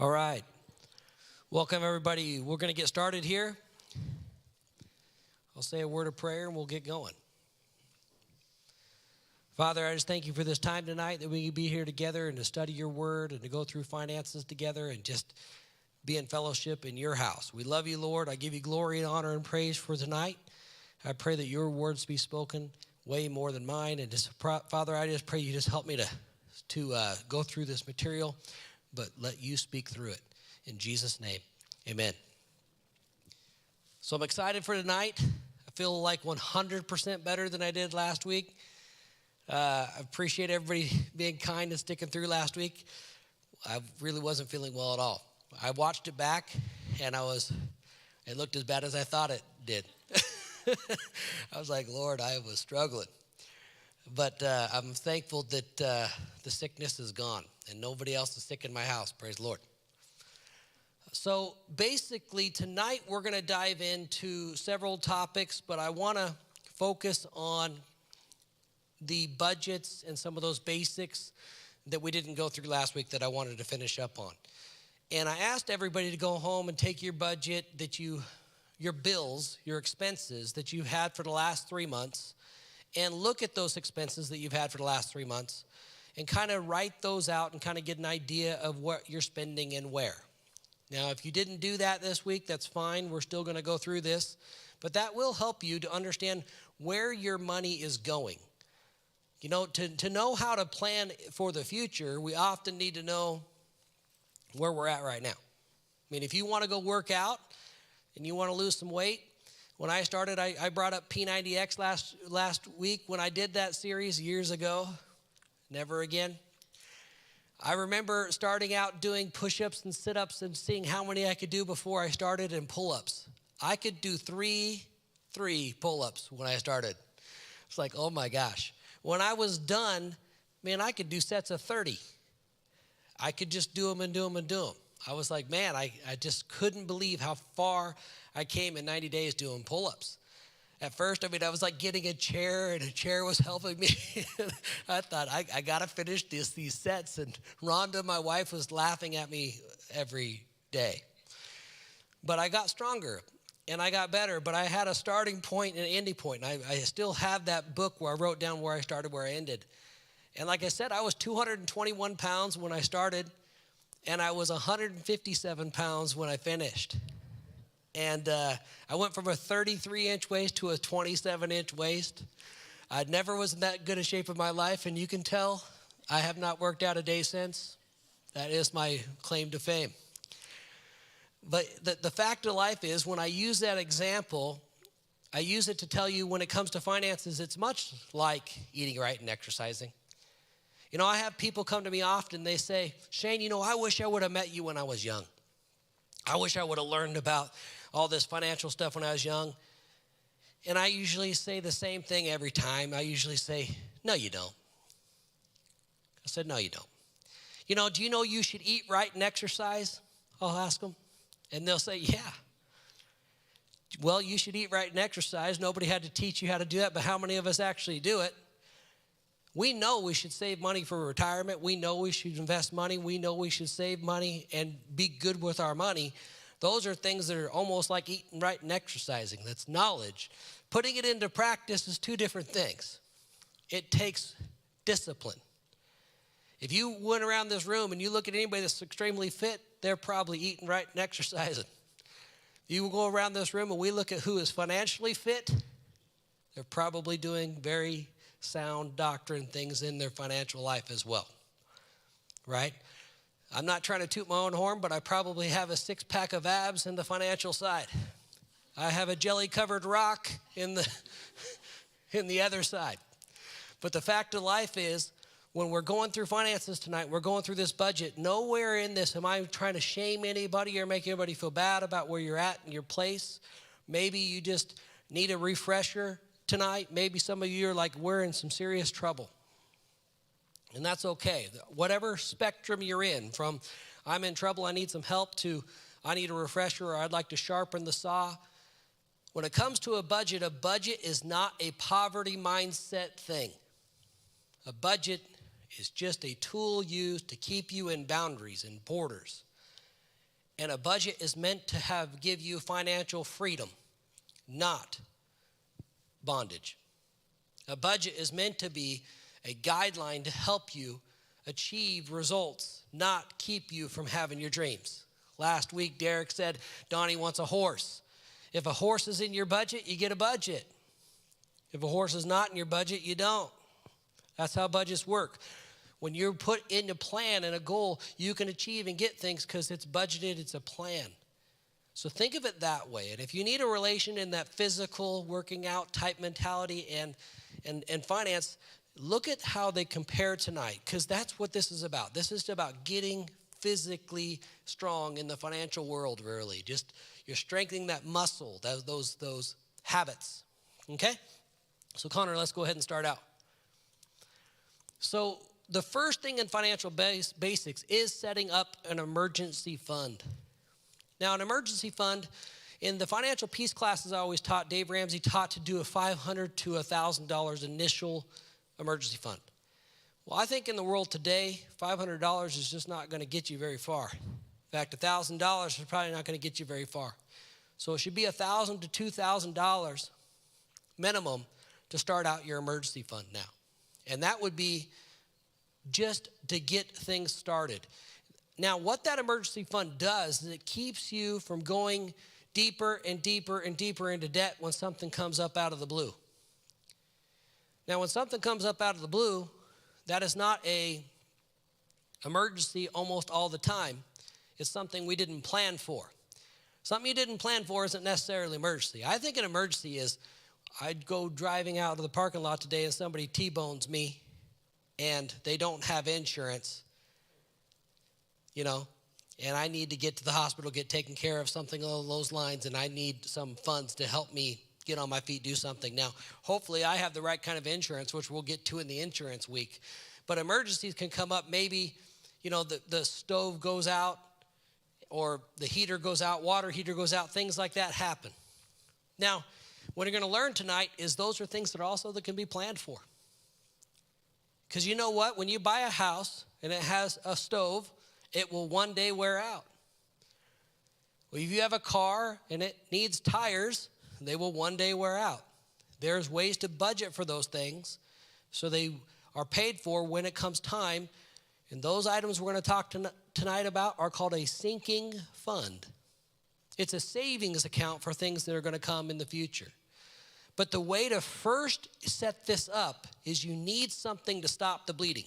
All right. Welcome, everybody. We're going to get started here. I'll say a word of prayer and we'll get going. Father, I just thank you for this time tonight that we can be here together and to study your word and to go through finances together and just be in fellowship in your house. We love you, Lord. I give you glory and honor and praise for tonight. I pray that your words be spoken way more than mine. And just, Father, I just pray you just help me to go through this material, but let you speak through it. In Jesus' name, amen. So I'm excited for tonight. I feel like 100% better than I did last week. I appreciate everybody being kind and sticking through last week. I really wasn't feeling well at all. I watched it back, and it looked as bad as I thought it did. I was like, Lord, I was struggling. But I'm thankful that the sickness is gone and nobody else is sick in my house. Praise the Lord. So basically tonight we're going to dive into several topics, but I want to focus on the budgets and some of those basics that we didn't go through last week that I wanted to finish up on. And I asked everybody to go home and take your budget your bills, your expenses that you've had for the last 3 months, and look at those expenses that you've had for the last 3 months and kind of write those out and kind of get an idea of what you're spending and where. Now, if you didn't do that this week, that's fine. We're still going to go through this. But that will help you to understand where your money is going. You know, to know how to plan for the future, we often need to know where we're at right now. I mean, if you want to go work out and you want to lose some weight, when I started, I brought up P90X last week when I did that series years ago. Never again. I remember starting out doing push-ups and sit-ups and seeing how many I could do before I started, and pull-ups. I could do three pull-ups when I started. It's like, oh my gosh. When I was done, man, I could do sets of 30. I could just do them and do them and do them. I was like, man, I just couldn't believe how far I came in 90 days doing pull-ups. At first, I was like getting a chair, and a chair was helping me. I thought, I got to finish these sets. And Rhonda, my wife, was laughing at me every day. But I got stronger, and I got better. But I had a starting point and an ending point. And I still have that book where I wrote down where I started, where I ended. And like I said, I was 221 pounds when I started, and I was 157 pounds when I finished. And I went from a 33-inch waist to a 27-inch waist. I never was in that good a shape of my life, and you can tell I have not worked out a day since. That is my claim to fame. But the fact of life is, when I use that example, I use it to tell you when it comes to finances, it's much like eating right and exercising. You know, I have people come to me often, they say, Shane, you know, I wish I would have met you when I was young. I wish I would have learned about all this financial stuff when I was young. And I usually say the same thing every time. I usually say, no, you don't. I said, no, you don't. You know, do you know you should eat right and exercise? I'll ask them. And they'll say, yeah. Well, you should eat right and exercise. Nobody had to teach you how to do that, but how many of us actually do it? We know we should save money for retirement. We know we should invest money. We know we should save money and be good with our money. Those are things that are almost like eating right and exercising. That's knowledge. Putting it into practice is two different things. It takes discipline. If you went around this room and you look at anybody that's extremely fit, they're probably eating right and exercising. If you go around this room and we look at who is financially fit, they're probably doing very sound doctrine things in their financial life as well, right? I'm not trying to toot my own horn, but I probably have a 6-pack of abs in the financial side. I have a jelly-covered rock in the other side. But the fact of life is, when we're going through finances tonight, we're going through this budget, nowhere in this am I trying to shame anybody or make anybody feel bad about where you're at in your place. Maybe you just need a refresher tonight. Maybe some of you are like, we're in some serious trouble. And that's okay. Whatever spectrum you're in, from I'm in trouble, I need some help, to I need a refresher, or I'd like to sharpen the saw. When it comes to a budget is not a poverty mindset thing. A budget is just a tool used to keep you in boundaries and borders. And a budget is meant to give you financial freedom, not bondage. A budget is meant to be a guideline to help you achieve results, not keep you from having your dreams. Last week, Derek said Donnie wants a horse. If a horse is in your budget, you get a budget. If a horse is not in your budget, you don't. That's how budgets work. When you're put in a plan and a goal, you can achieve and get things because it's budgeted, it's a plan. So think of it that way. And if you need a relation in that physical, working out type mentality and finance, look at how they compare tonight, because that's what this is about. This is about getting physically strong in the financial world, really. Just you're strengthening that muscle, those habits. Okay? So Connor, let's go ahead and start out. So the first thing in financial basics is setting up an emergency fund. Now, an emergency fund, in the financial peace classes I always taught, Dave Ramsey taught to do a $500 to $1,000 initial emergency fund. Well, I think in the world today, $500 is just not going to get you very far. In fact, $1,000 is probably not going to get you very far. So it should be $1,000 to $2,000 minimum to start out your emergency fund now. And that would be just to get things started. Now, what that emergency fund does is it keeps you from going deeper and deeper and deeper into debt when something comes up out of the blue. Now, when something comes up out of the blue, that is not an emergency almost all the time. It's something we didn't plan for. Something you didn't plan for isn't necessarily an emergency. I think an emergency is I'd go driving out to the parking lot today and somebody T-bones me and they don't have insurance, and I need to get to the hospital, get taken care of, something along those lines, and I need some funds to help me get on my feet, do something. Now, hopefully I have the right kind of insurance, which we'll get to in the insurance week. But emergencies can come up. Maybe, the stove goes out or the heater goes out, water heater goes out, things like that happen. Now, what you're going to learn tonight is those are things that can be planned for. Because you know what? When you buy a house and it has a stove, it will one day wear out. Well, if you have a car and it needs tires, they will one day wear out. There's ways to budget for those things so they are paid for when it comes time. And those items we're going to talk tonight about are called a sinking fund. It's a savings account for things that are going to come in the future. But the way to first set this up is you need something to stop the bleeding.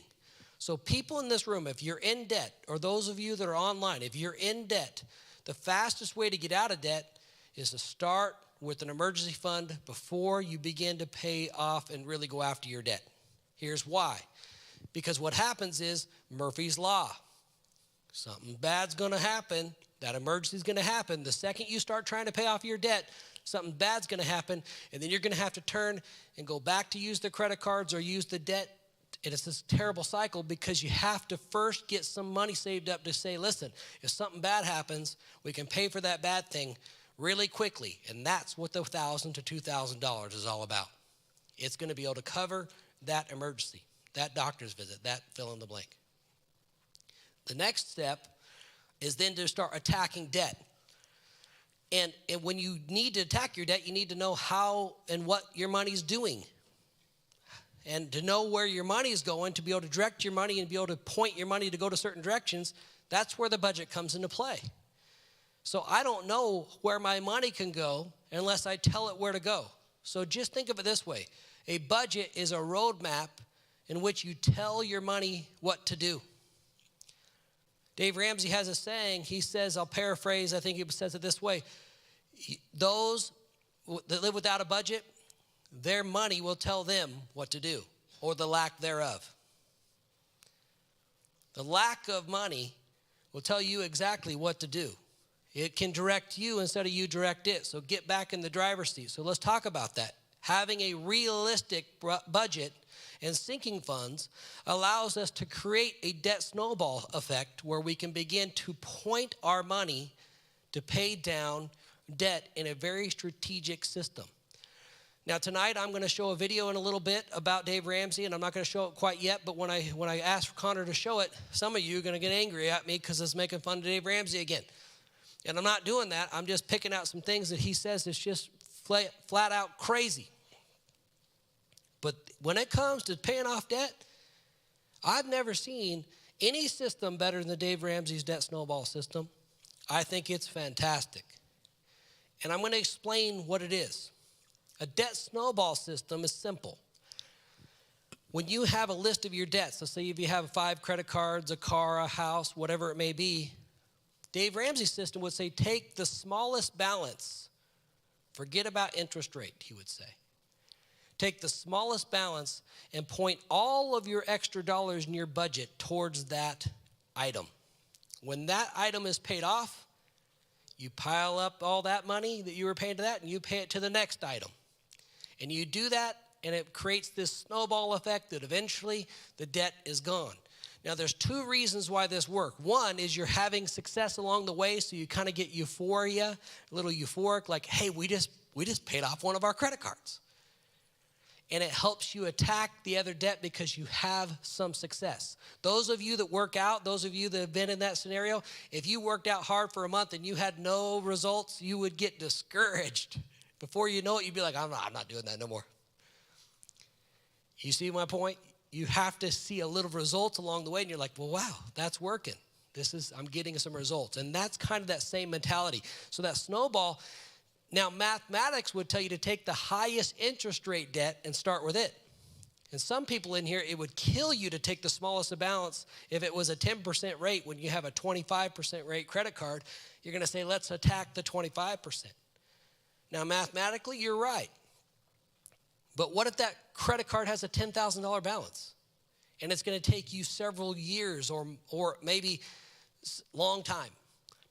So people in this room, if you're in debt, or those of you that are online, if you're in debt, the fastest way to get out of debt is to start with an emergency fund before you begin to pay off and really go after your debt. Here's why. Because what happens is Murphy's Law. Something bad's going to happen. That emergency is going to happen. The second you start trying to pay off your debt, something bad's going to happen, and then you're going to have to turn and go back to use the credit cards or use the debt. And it's this terrible cycle because you have to first get some money saved up to say, listen, if something bad happens, we can pay for that bad thing really quickly. And that's what the $1,000 to $2,000 is all about. It's going to be able to cover that emergency, that doctor's visit, that fill in the blank. The next step is then to start attacking debt. And when you need to attack your debt, you need to know how and what your money's doing. And to know where your money is going, to be able to direct your money and be able to point your money to go to certain directions, that's where the budget comes into play. So I don't know where my money can go unless I tell it where to go. So just think of it this way. A budget is a roadmap in which you tell your money what to do. Dave Ramsey has a saying. He says, I'll paraphrase, I think he says it this way. Those that live without a budget, their money will tell them what to do, or the lack thereof. The lack of money will tell you exactly what to do. It can direct you instead of you direct it. So get back in the driver's seat. So let's talk about that. Having a realistic budget and sinking funds allows us to create a debt snowball effect where we can begin to point our money to pay down debt in a very strategic system. Now tonight I'm going to show a video in a little bit about Dave Ramsey, and I'm not going to show it quite yet, but when I asked Connor to show it, some of you are going to get angry at me because it's making fun of Dave Ramsey again. And I'm not doing that. I'm just picking out some things that he says is just flat out crazy. But when it comes to paying off debt, I've never seen any system better than the Dave Ramsey's debt snowball system. I think it's fantastic. And I'm going to explain what it is. A debt snowball system is simple. When you have a list of your debts, let's say if you have 5 credit cards, a car, a house, whatever it may be, Dave Ramsey's system would say take the smallest balance. Forget about interest rate, he would say. Take the smallest balance and point all of your extra dollars in your budget towards that item. When that item is paid off, you pile up all that money that you were paying to that and you pay it to the next item. And you do that and it creates this snowball effect that eventually the debt is gone. Now there's 2 reasons why this works. One is you're having success along the way, so you kind of get euphoria, a little euphoric, like, hey, we just paid off one of our credit cards. And it helps you attack the other debt because you have some success. Those of you that work out, those of you that have been in that scenario, if you worked out hard for a month and you had no results, you would get discouraged. Before you know it, you'd be like, I'm not doing that no more. You see my point? You have to see a little results along the way, and you're like, well, wow, that's working. I'm getting some results. And that's kind of that same mentality. So that snowball. Now, mathematics would tell you to take the highest interest rate debt and start with it. And some people in here, it would kill you to take the smallest balance if it was a 10% rate. When you have a 25% rate credit card, you're going to say, let's attack the 25%. Now, mathematically, you're right. But what if that credit card has a $10,000 balance? And it's going to take you several years or maybe long time,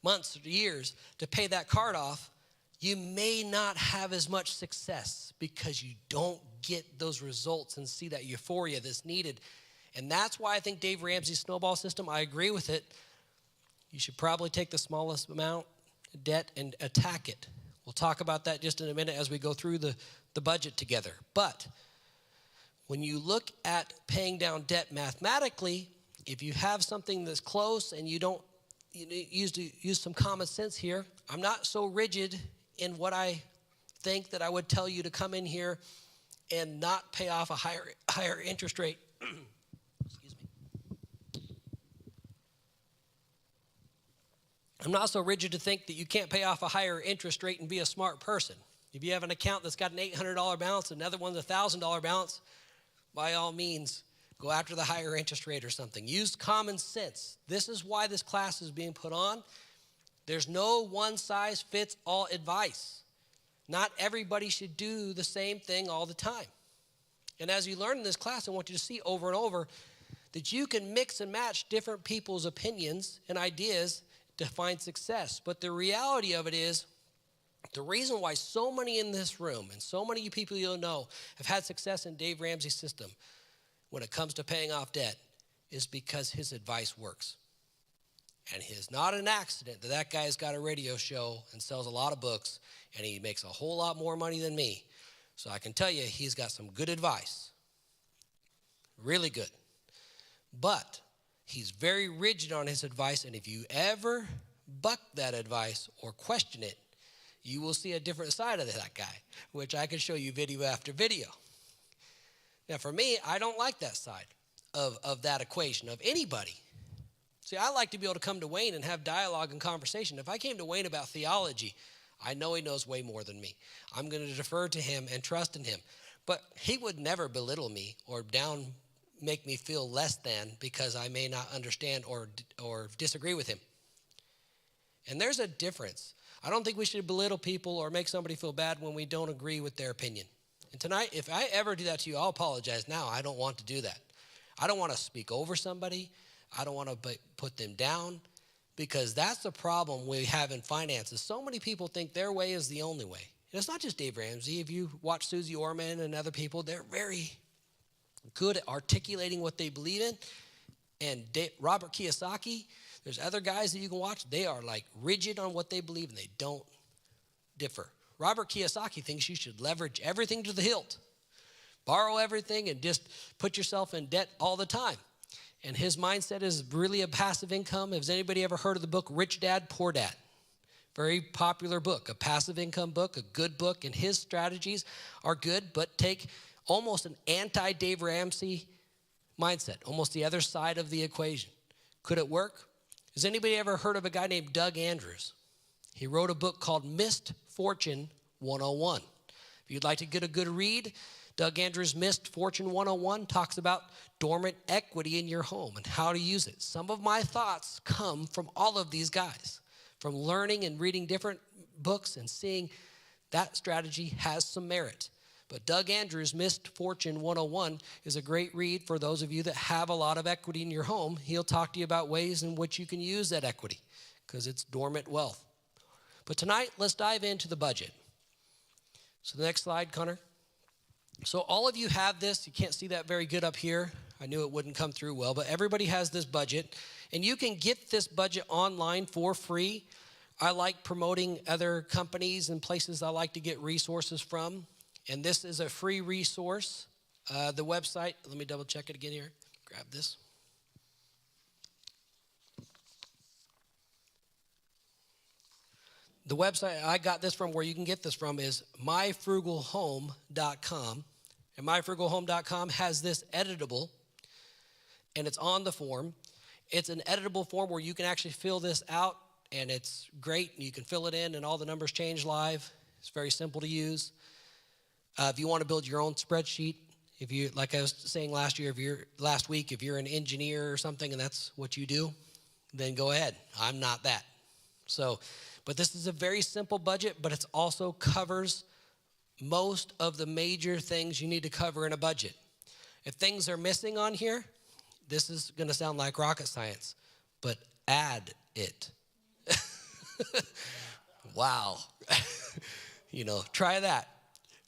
months or years to pay that card off. You may not have as much success because you don't get those results and see that euphoria that's needed. And that's why I think Dave Ramsey's snowball system, I agree with it. You should probably take the smallest amount of debt and attack it. We'll talk about that just in a minute as we go through the budget together. But when you look at paying down debt mathematically, if you have something that's close and you don't use some common sense here, I'm not so rigid in what I think that I would tell you to come in here and not pay off a higher interest rate. Excuse me. I'm not so rigid to think that you can't pay off a higher interest rate and be a smart person. If you have an account that's got an $800 balance, another one's a $1,000 balance, by all means, go after the higher interest rate or something. Use common sense. This is why this class is being put on. There's no one-size-fits-all advice. Not everybody should do the same thing all the time. And as you learn in this class, I want you to see over and over that you can mix and match different people's opinions and ideas to find success. But the reality of it is, the reason why so many in this room and so many of you people you'll know have had success in Dave Ramsey's system when it comes to paying off debt is because his advice works. And it's not an accident that that guy's got a radio show and sells a lot of books, and he makes a whole lot more money than me. So I can tell you he's got some good advice. Really good. But he's very rigid on his advice, and if you ever buck that advice or question it, you will see a different side of that guy, which I can show you video after video. Now, for me, I don't like that side of that equation of anybody. See, I like to be able to come to Wayne and have dialogue and conversation. If I came to Wayne about theology, I know he knows way more than me. I'm going to defer to him and trust in him. But he would never belittle me or make me feel less than because I may not understand or disagree with him. And there's a difference. I don't think we should belittle people or make somebody feel bad when we don't agree with their opinion. And tonight, if I ever do that to you, I'll apologize now. I don't want to do that. I don't want to speak over somebody. I don't want to put them down because that's the problem we have in finances. So many people think their way is the only way. And it's not just Dave Ramsey. If you watch Susie Orman and other people, they're very good at articulating what they believe in. And Robert Kiyosaki, there's other guys that you can watch. They are like rigid on what they believe and they don't differ. Robert Kiyosaki thinks you should leverage everything to the hilt, borrow everything, and just put yourself in debt all the time. And his mindset is really a passive income. Has anybody ever heard of the book Rich Dad, Poor Dad? Very popular book, a passive income book, a good book, and his strategies are good, but take almost an anti-Dave Ramsey mindset, almost the other side of the equation. Could it work? Has anybody ever heard of a guy named Doug Andrews? He wrote a book called Missed Fortune 101. If you'd like to get a good read, Doug Andrews' Missed Fortune 101 talks about dormant equity in your home and how to use it. Some of my thoughts come from all of these guys, from learning and reading different books and seeing that strategy has some merit. But Doug Andrews' Missed Fortune 101 is a great read for those of you that have a lot of equity in your home. He'll talk to you about ways in which you can use that equity because it's dormant wealth. But tonight, let's dive into the budget. So the next slide, Connor. So all of you have this. You can't see that very good up here. I knew it wouldn't come through well, but everybody has this budget. And you can get this budget online for free. I like promoting other companies and places I like to get resources from. And this is a free resource. The website, let me double check it again here. Grab this. The website I got this from, where you can get this from, is myfrugalhome.com. And myfrugalhome.com has this editable, and it's on the form. It's an editable form where you can actually fill this out, and it's great. You can fill it in, and all the numbers change live. It's very simple to use. If you want to build your own spreadsheet, if you, like I was saying last week, if you're an engineer or something and that's what you do, then go ahead. I'm not that. So, but this is a very simple budget, but it also covers most of the major things you need to cover in a budget. If things are missing on here, this is going to sound like rocket science, but add it. Wow. Try that.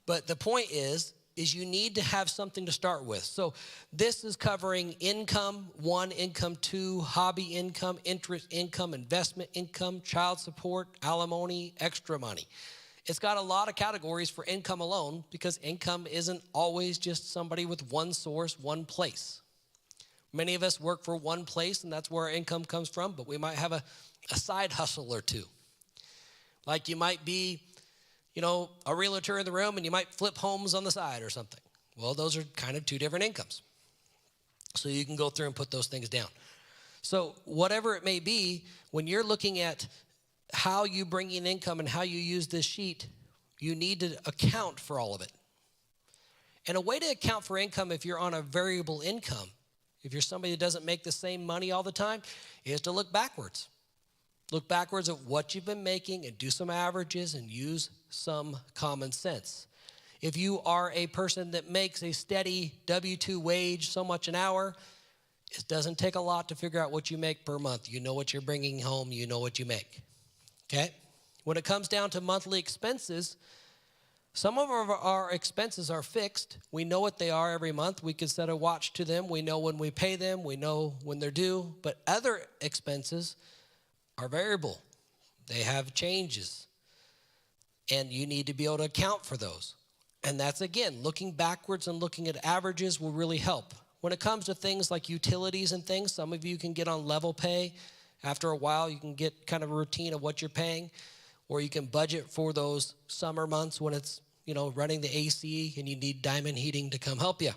But the point is you need to have something to start with. So this is covering income 1, income 2, hobby income, interest income, investment income, child support, alimony, extra money. It's got a lot of categories for income alone because income isn't always just somebody with one source, one place. Many of us work for one place, and that's where our income comes from, but we might have a side hustle or two. Like you might be a realtor in the room, and you might flip homes on the side or something. Well, those are kind of two different incomes. So you can go through and put those things down. So whatever it may be, when you're looking at how you bring in income and how you use this sheet, you need to account for all of it. And a way to account for income if you're on a variable income, if you're somebody that doesn't make the same money all the time, is to look backwards. Look backwards at what you've been making and do some averages and use some common sense. If you are a person that makes a steady W-2 wage, so much an hour, it doesn't take a lot to figure out what you make per month. You know what you're bringing home. You know what you make. Okay? When it comes down to monthly expenses, some of our expenses are fixed. We know what they are every month. We can set a watch to them. We know when we pay them. We know when they're due. But other expenses are variable. They have changes. And you need to be able to account for those. And that's, again, looking backwards and looking at averages will really help. When it comes to things like utilities and things, some of you can get on level pay. After a while, you can get kind of a routine of what you're paying. Or you can budget for those summer months when it's, running the AC and you need diamond heating to come help you.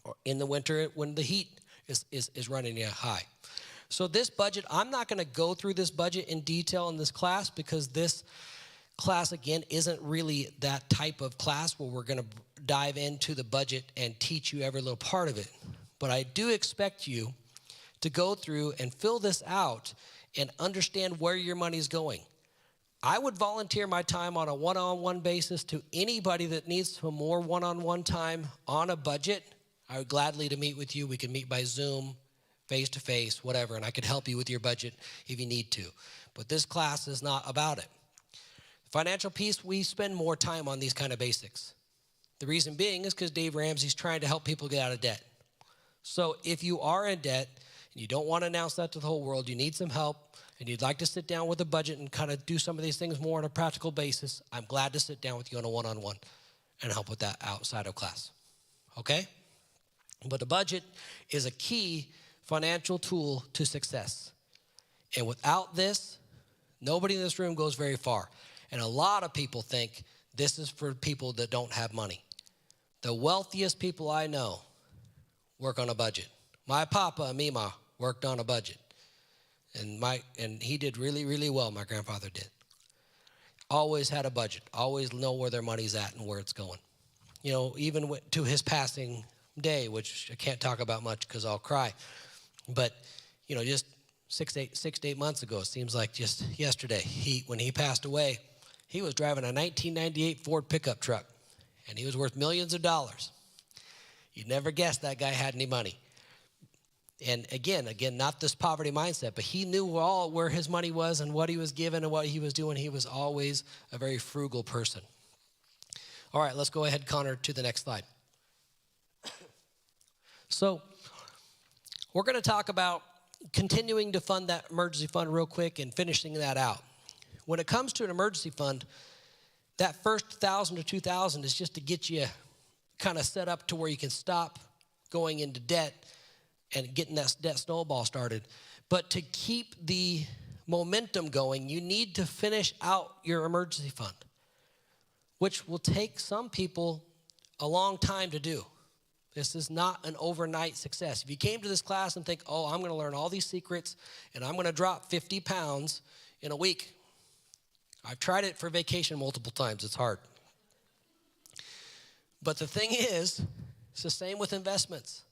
Or in the winter when the heat is running you high. So this budget, I'm not going to go through this budget in detail in this class because this class, again, isn't really that type of class where we're going to dive into the budget and teach you every little part of it. But I do expect you to go through and fill this out and understand where your money is going. I would volunteer my time on a one-on-one basis to anybody that needs some more one-on-one time on a budget. I would gladly to meet with you. We can meet by Zoom, face-to-face, whatever, and I could help you with your budget if you need to. But this class is not about it. Financial piece, we spend more time on these kind of basics. The reason being is because Dave Ramsey's trying to help people get out of debt. So if you are in debt and you don't want to announce that to the whole world, you need some help, and you'd like to sit down with a budget and kind of do some of these things more on a practical basis, I'm glad to sit down with you on a one-on-one and help with that outside of class. Okay? But the budget is a key financial tool to success. And without this, Nobody in this room goes very far. And a lot of people think this is for people that don't have money. The wealthiest people I know work on a budget. My papa and Mima worked on a budget. And he did really, really well, my grandfather did. Always had a budget. Always know where their money's at and where it's going. You know, even to his passing day, which I can't talk about much because I'll cry. But, you know, just 6 to 8 months ago, it seems like just yesterday, when he passed away, he was driving a 1998 Ford pickup truck, and he was worth millions of dollars. You'd never guess that guy had any money. And again, not this poverty mindset, but he knew all where his money was and what he was given and what he was doing. He was always a very frugal person. All right, let's go ahead, Connor, to the next slide. So we're going to talk about continuing to fund that emergency fund real quick and finishing that out. When it comes to an emergency fund, that first $1,000 to $2,000 is just to get you kind of set up to where you can stop going into debt and getting that debt snowball started. But to keep the momentum going, you need to finish out your emergency fund, which will take some people a long time to do. This is not an overnight success. If you came to this class and think, oh, I'm going to learn all these secrets and I'm going to drop 50 pounds in a week. I've tried it for vacation multiple times. It's hard. But the thing is, it's the same with investments.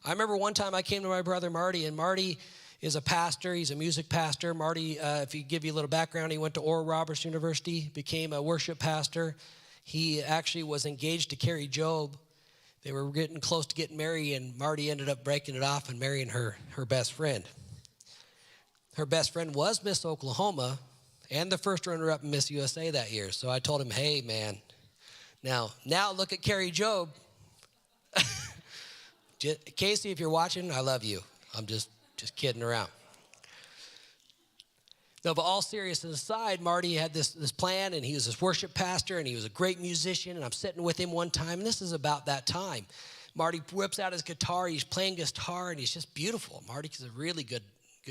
I remember one time I came to my brother Marty, and Marty is a pastor. He's a music pastor. Marty, if you give you a little background, he went to Oral Roberts University, became a worship pastor. He actually was engaged to Carrie Job. They were getting close to getting married, and Marty ended up breaking it off and marrying her best friend. Her best friend was Miss Oklahoma and the first runner-up in Miss USA that year. So I told him, hey, man, now look at Carrie Job. Casey, if you're watching, I love you. I'm just kidding around. No, but all seriousness aside, Marty had this plan, and he was this worship pastor, and he was a great musician, and I'm sitting with him one time, and this is about that time. Marty whips out his guitar, he's playing guitar, and he's just beautiful. Marty's a really good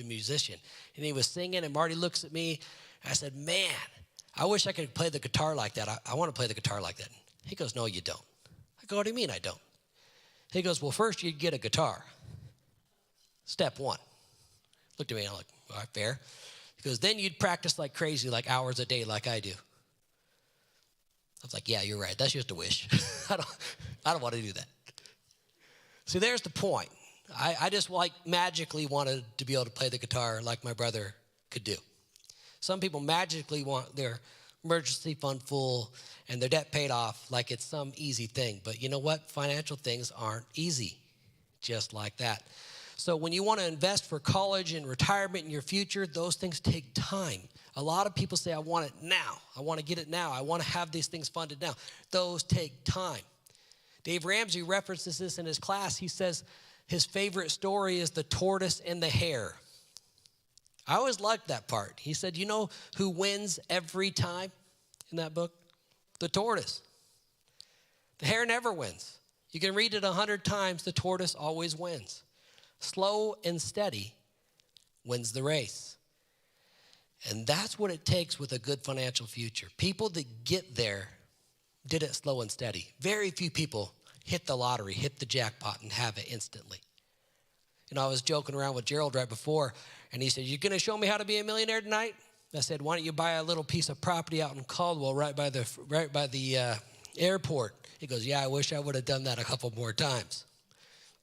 musician. And he was singing, and Marty looks at me, and I said, man, I wish I could play the guitar like that. I want to play the guitar like that. He goes, no, you don't. I go, what do you mean I don't? He goes, well, first you'd get a guitar. Step one. Looked at me, and I'm like, all right, fair. He goes, then you'd practice like crazy, like hours a day like I do. I was like, yeah, you're right. That's just a wish. I don't want to do that. See, there's the point. I just magically wanted to be able to play the guitar like my brother could do. Some people magically want their emergency fund full and their debt paid off like it's some easy thing. But you know what? Financial things aren't easy, just like that. So when you want to invest for college and retirement in your future, those things take time. A lot of people say, I want it now. I want to get it now. I want to have these things funded now. Those take time. Dave Ramsey references this in his class. He says his favorite story is the tortoise and the hare. I always liked that part. He said, you know who wins every time in that book? The tortoise. The hare never wins. You can read it 100 times. The tortoise always wins. Slow and steady wins the race. And that's what it takes with a good financial future. People that get there did it slow and steady. Very few people hit the lottery, hit the jackpot, and have it instantly. You know, I was joking around with Gerald right before, and he said, you going to show me how to be a millionaire tonight? I said, why don't you buy a little piece of property out in Caldwell right by the airport? He goes, yeah, I wish I would have done that a couple more times.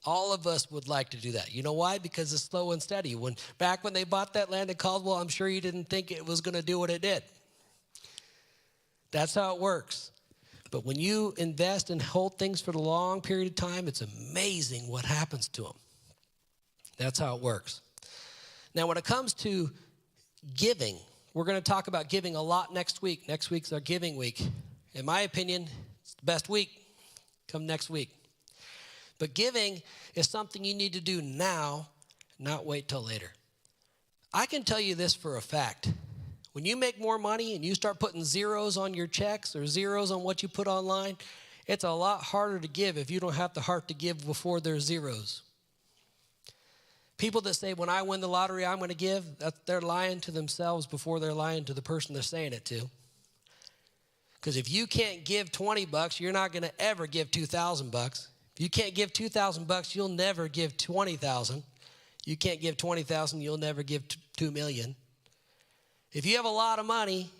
All of us would like to do that. You know why? Because it's slow and steady. Back when they bought that land in Caldwell, I'm sure you didn't think it was going to do what it did. That's how it works. But when you invest and hold things for the long period of time, it's amazing what happens to them. That's how it works. Now, when it comes to giving, we're going to talk about giving a lot next week. Next week's our giving week. In my opinion, it's the best week. Come next week. But giving is something you need to do now, not wait till later. I can tell you this for a fact. When you make more money and you start putting zeros on your checks or zeros on what you put online, it's a lot harder to give if you don't have the heart to give before there's zeros. People that say, when I win the lottery, I'm going to give, they're lying to themselves before they're lying to the person they're saying it to. Because if you can't give $20, you're not going to ever give $2,000. If you can't give $2,000, you'll never give $20,000. You can't give $20,000, you'll never give $2 million. If you have a lot of money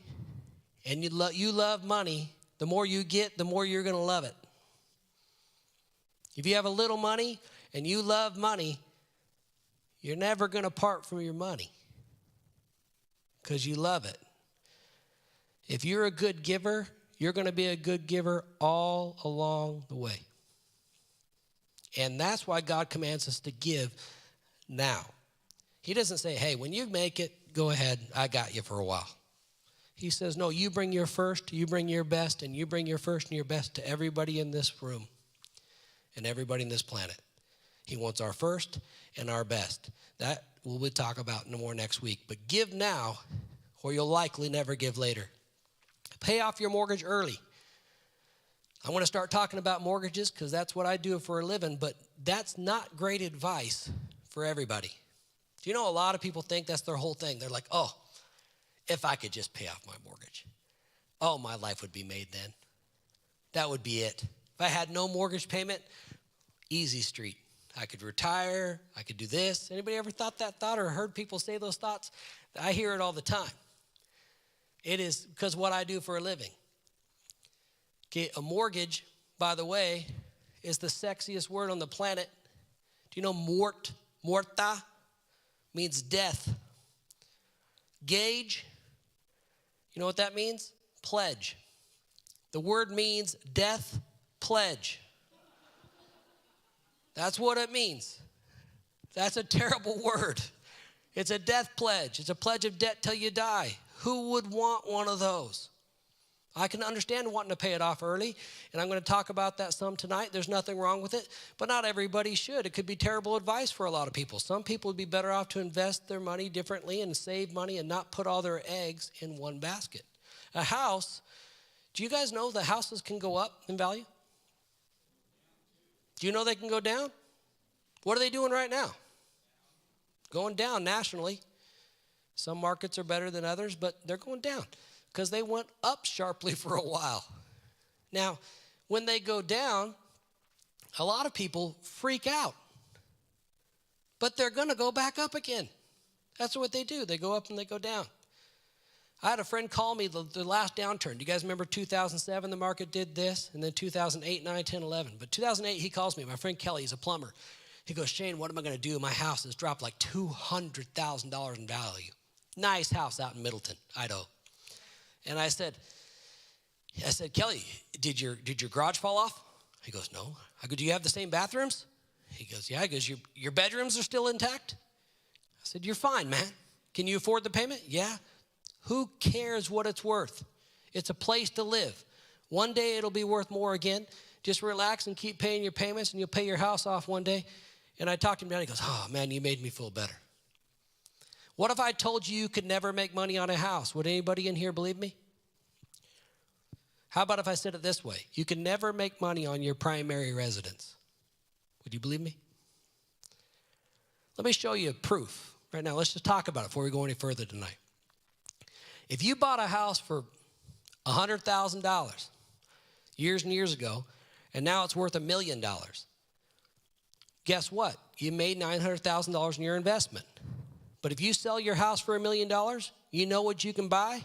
and you love money, the more you get, the more you're going to love it. If you have a little money and you love money, you're never going to part from your money because you love it. If you're a good giver, you're going to be a good giver all along the way. And that's why God commands us to give now. He doesn't say, hey, when you make it, go ahead, I got you for a while. He says, no, you bring your first, you bring your best, and you bring your first and your best to everybody in this room and everybody in this planet. He wants our first and our best. That we'll talk about no more next week. But give now, or you'll likely never give later. Pay off your mortgage early. I want to start talking about mortgages because that's what I do for a living, but that's not great advice for everybody. Do you know a lot of people think that's their whole thing? They're like, oh, if I could just pay off my mortgage. Oh, my life would be made then. That would be it. If I had no mortgage payment, easy street. I could retire. I could do this. Anybody ever thought that thought or heard people say those thoughts? I hear it all the time. It is because what I do for a living. Okay, a mortgage, by the way, is the sexiest word on the planet. Do you know morta means death. Gage, you know what that means? Pledge. The word means death pledge. That's what it means. That's a terrible word. It's a death pledge. It's a pledge of debt till you die. Who would want one of those? I can understand wanting to pay it off early, and I'm going to talk about that some tonight. There's nothing wrong with it, but not everybody should. It could be terrible advice for a lot of people. Some people would be better off to invest their money differently and save money and not put all their eggs in one basket. A house, do you guys know that houses can go up in value? Do you know they can go down? What are they doing right now? Going down nationally. Some markets are better than others, but they're going down because they went up sharply for a while. Now, when they go down, a lot of people freak out, but they're going to go back up again. That's what they do. They go up and they go down. I had a friend call me the last downturn. Do you guys remember 2007, the market did this? And then 2008, 9, 10, 11. But 2008, he calls me. My friend Kelly, he's a plumber. He goes, Shane, what am I going to do? My house has dropped like $200,000 in value. Nice house out in Middleton, Idaho. And I said, Kelly, did your garage fall off? He goes, no. I go, do you have the same bathrooms? He goes, yeah. He goes, your bedrooms are still intact? I said, you're fine, man. Can you afford the payment? Yeah. Who cares what it's worth? It's a place to live. One day it'll be worth more again. Just relax and keep paying your payments and you'll pay your house off one day. And I talked to him down. He goes, oh, man, you made me feel better. What if I told you you could never make money on a house? Would anybody in here believe me? How about if I said it this way? You can never make money on your primary residence. Would you believe me? Let me show you proof right now. Let's just talk about it before we go any further tonight. If you bought a house for $100,000 years and years ago, and now it's worth $1 million, guess what? You made $900,000 in your investment. But if you sell your house for $1 million, you know what you can buy?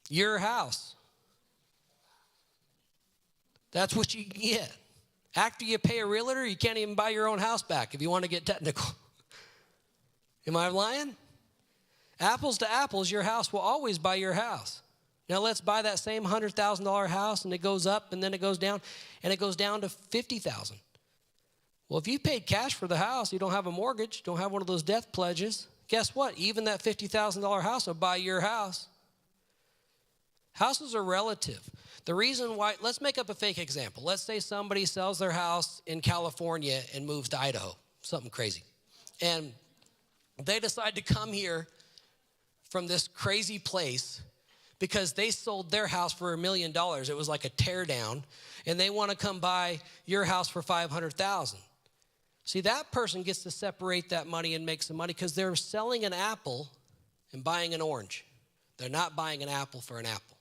Your house. That's what you can get. After you pay a realtor, you can't even buy your own house back if you want to get technical. Am I lying? Apples to apples, your house will always buy your house. Now let's buy that same $100,000 house and it goes up and then it goes down and it goes down to $50,000. Well, if you paid cash for the house, you don't have a mortgage, don't have one of those death pledges, guess what? Even that $50,000 house will buy your house. Houses are relative. The reason why, let's make up a fake example. Let's say somebody sells their house in California and moves to Idaho, something crazy. And they decide to come here from this crazy place because they sold their house for $1 million. It was like a tear down. And they want to come buy your house for $500,000. See, that person gets to separate that money and make some money because they're selling an apple and buying an orange. They're not buying an apple for an apple.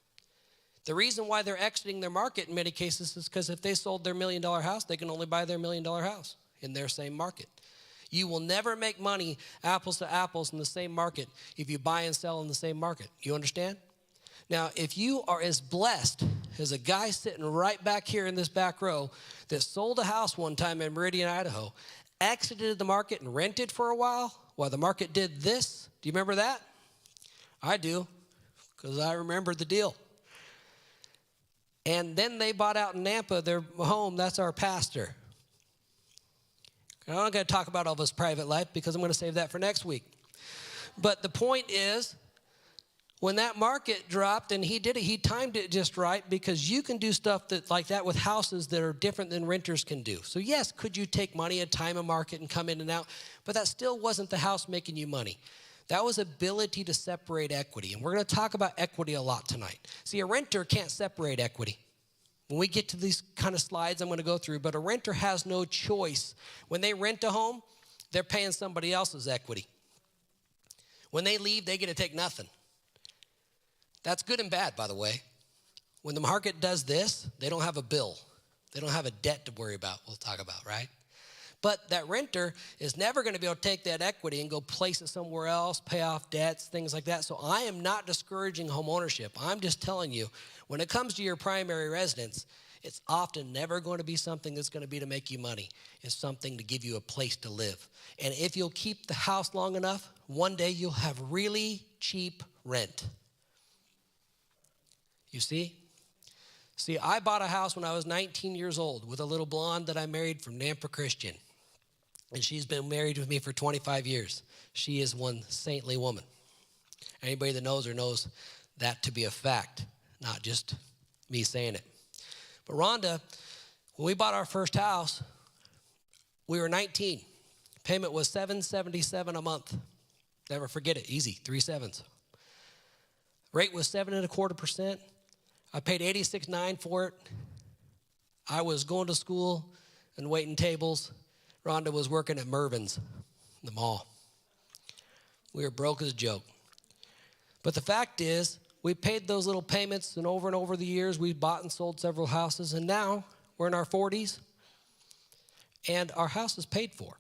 The reason why they're exiting their market in many cases is because if they sold their $1 million house, they can only buy their $1 million house in their same market. You will never make money apples to apples in the same market if you buy and sell in the same market. You understand? Now, if you are as blessed as a guy sitting right back here in this back row that sold a house one time in Meridian, Idaho, exited the market and rented for a while the market did this, do you remember that? I do, because I remember the deal. And then they bought out in Nampa, their home. That's our pastor. I'm not going to talk about all his private life because I'm going to save that for next week. But the point is, when that market dropped and he did it, he timed it just right because you can do stuff like that with houses that are different than renters can do. So yes, could you take money and time a market and come in and out? But that still wasn't the house making you money. That was ability to separate equity. And we're going to talk about equity a lot tonight. See, a renter can't separate equity. When we get to these kind of slides I'm going to go through, but a renter has no choice. When they rent a home, they're paying somebody else's equity. When they leave, they get to take nothing. That's good and bad, by the way. When the market does this, they don't have a bill. They don't have a debt to worry about, we'll talk about, right? But that renter is never going to be able to take that equity and go place it somewhere else, pay off debts, things like that. So I am not discouraging home ownership. I'm just telling you, when it comes to your primary residence, it's often never going to be something that's going to be to make you money. It's something to give you a place to live. And if you'll keep the house long enough, one day you'll have really cheap rent. You see? See, I bought a house when I was 19 years old with a little blonde that I married from Nampa Christian. And she's been married with me for 25 years. She is one saintly woman. Anybody that knows her knows that to be a fact, not just me saying it. But Rhonda, when we bought our first house, we were 19. Payment was $777 a month. Never forget it, easy, 3 sevens. Rate was 7.25%. I paid $86,900 for it. I was going to school and waiting tables. Rhonda was working at Mervin's, the mall. We were broke as a joke. But the fact is, we paid those little payments, and over the years, we bought and sold several houses, and now we're in our 40s, and our house is paid for.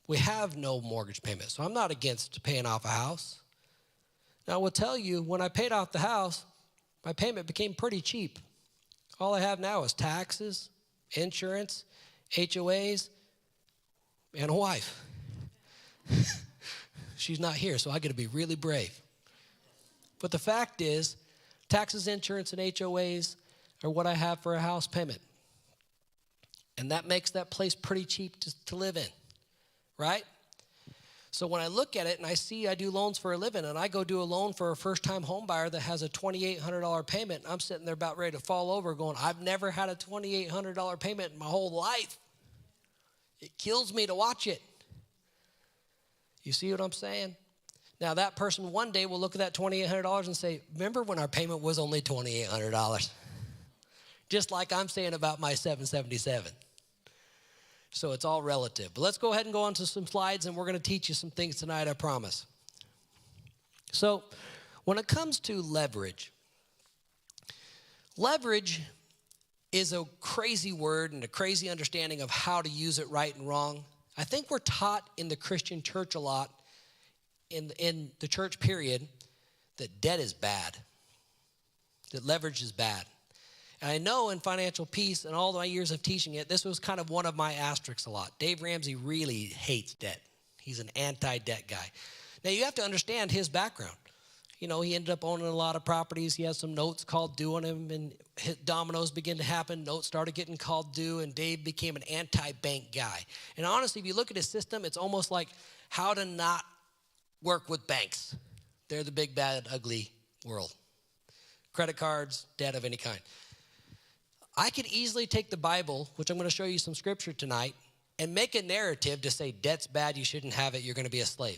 We have no mortgage payment, so I'm not against paying off a house. Now, I will tell you, when I paid off the house, my payment became pretty cheap. All I have now is taxes, insurance, HOAs, and a wife. She's not here, so I got to be really brave. But the fact is, taxes, insurance, and HOAs are what I have for a house payment. And that makes that place pretty cheap to live in, right? So when I look at it and I see I do loans for a living and I go do a loan for a first-time home buyer that has a $2,800 payment, I'm sitting there about ready to fall over going, I've never had a $2,800 payment in my whole life. It kills me to watch it. You see what I'm saying? Now that person one day will look at that $2,800 and say, remember when our payment was only $2,800? Just like I'm saying about my $777. So it's all relative. But let's go ahead and go on to some slides, and we're going to teach you some things tonight, I promise. So when it comes to leverage, leverage is a crazy word and a crazy understanding of how to use it right and wrong. I think we're taught in the Christian church a lot, in the church period, that debt is bad, that leverage is bad. And I know in Financial Peace and all my years of teaching it, this was kind of one of my asterisks a lot. Dave Ramsey really hates debt. He's an anti-debt guy. Now, you have to understand his background. You know, he ended up owning a lot of properties. He has some notes called due on him, and dominoes began to happen. Notes started getting called due, and Dave became an anti-bank guy. And honestly, if you look at his system, it's almost like how to not work with banks. They're the big, bad, ugly world. Credit cards, debt of any kind. I could easily take the Bible, which I'm going to show you some scripture tonight, and make a narrative to say debt's bad, you shouldn't have it, you're going to be a slave.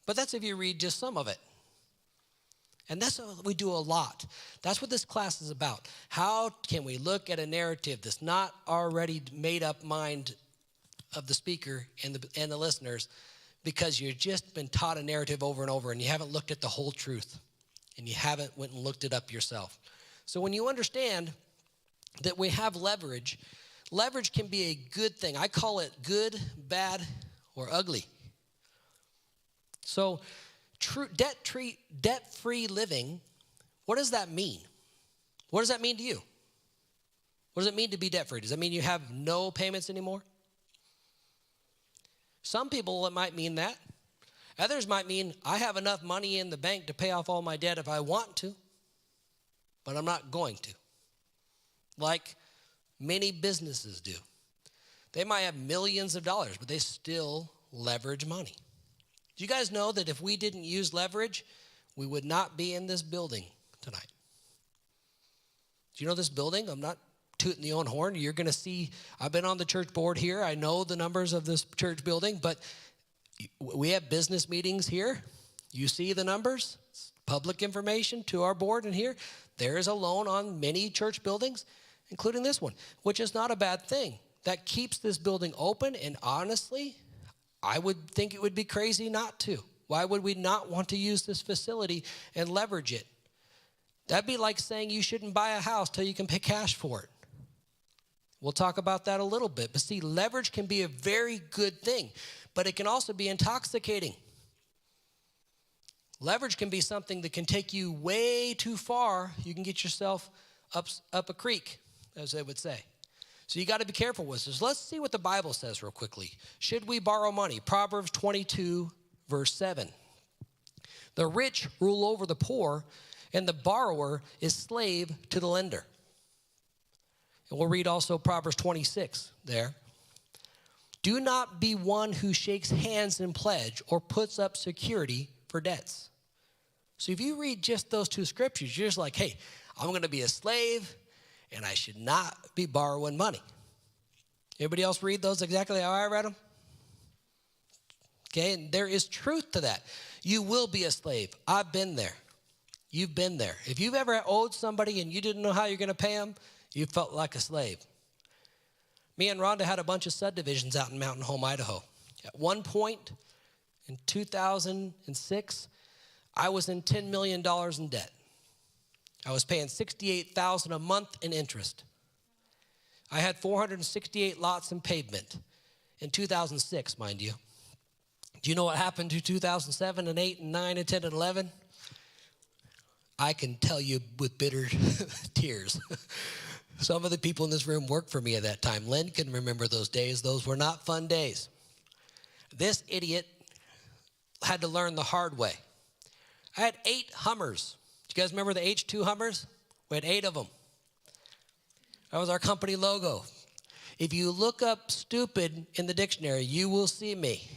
But that's if you read just some of it. And that's what we do a lot. That's what this class is about. How can we look at a narrative that's not already made up mind of the speaker and the listeners, because you've just been taught a narrative over and over and you haven't looked at the whole truth and you haven't went and looked it up yourself. So when you understand that we have leverage, leverage can be a good thing. I call it good, bad, or ugly. So true debt-free living, what does that mean? What does that mean to you? What does it mean to be debt-free? Does that mean you have no payments anymore? Some people, it might mean that. Others might mean I have enough money in the bank to pay off all my debt if I want to, but I'm not going to. Like many businesses do. They might have millions of dollars, but they still leverage money. Do you guys know that if we didn't use leverage, we would not be in this building tonight? Do you know this building? I'm not tooting the own horn. You're going to see, I've been on the church board here. I know the numbers of this church building, but we have business meetings here. You see the numbers. It's public information to our board in here. There is a loan on many church buildings, including this one, which is not a bad thing. That keeps this building open, and honestly, I would think it would be crazy not to. Why would we not want to use this facility and leverage it? That'd be like saying you shouldn't buy a house till you can pay cash for it. We'll talk about that a little bit. But see, leverage can be a very good thing, but it can also be intoxicating. Leverage can be something that can take you way too far. You can get yourself up a creek, as they would say. So you got to be careful with this. Let's see what the Bible says real quickly. Should we borrow money? Proverbs 22, verse 7. The rich rule over the poor, and the borrower is slave to the lender. And we'll read also Proverbs 26 there. Do not be one who shakes hands in pledge or puts up security for debts. So if you read just those two scriptures, you're just like, hey, I'm going to be a slave and I should not be borrowing money. Everybody else read those exactly how I read them? Okay, and there is truth to that. You will be a slave. I've been there. You've been there. If you've ever owed somebody and you didn't know how you're going to pay them, you felt like a slave. Me and Rhonda had a bunch of subdivisions out in Mountain Home, Idaho. At one point in 2006, I was in $10 million in debt. I was paying $68,000 a month in interest. I had 468 lots in pavement in 2006, mind you. Do you know what happened to 2007 and 8 and 9 and 10 and 11? I can tell you with bitter tears. Some of the people in this room worked for me at that time. Len can remember those days. Those were not fun days. This idiot had to learn the hard way. I had 8 Hummers. Do you guys remember the H2 Hummers? We had 8 of them. That was our company logo. If you look up stupid in the dictionary, you will see me.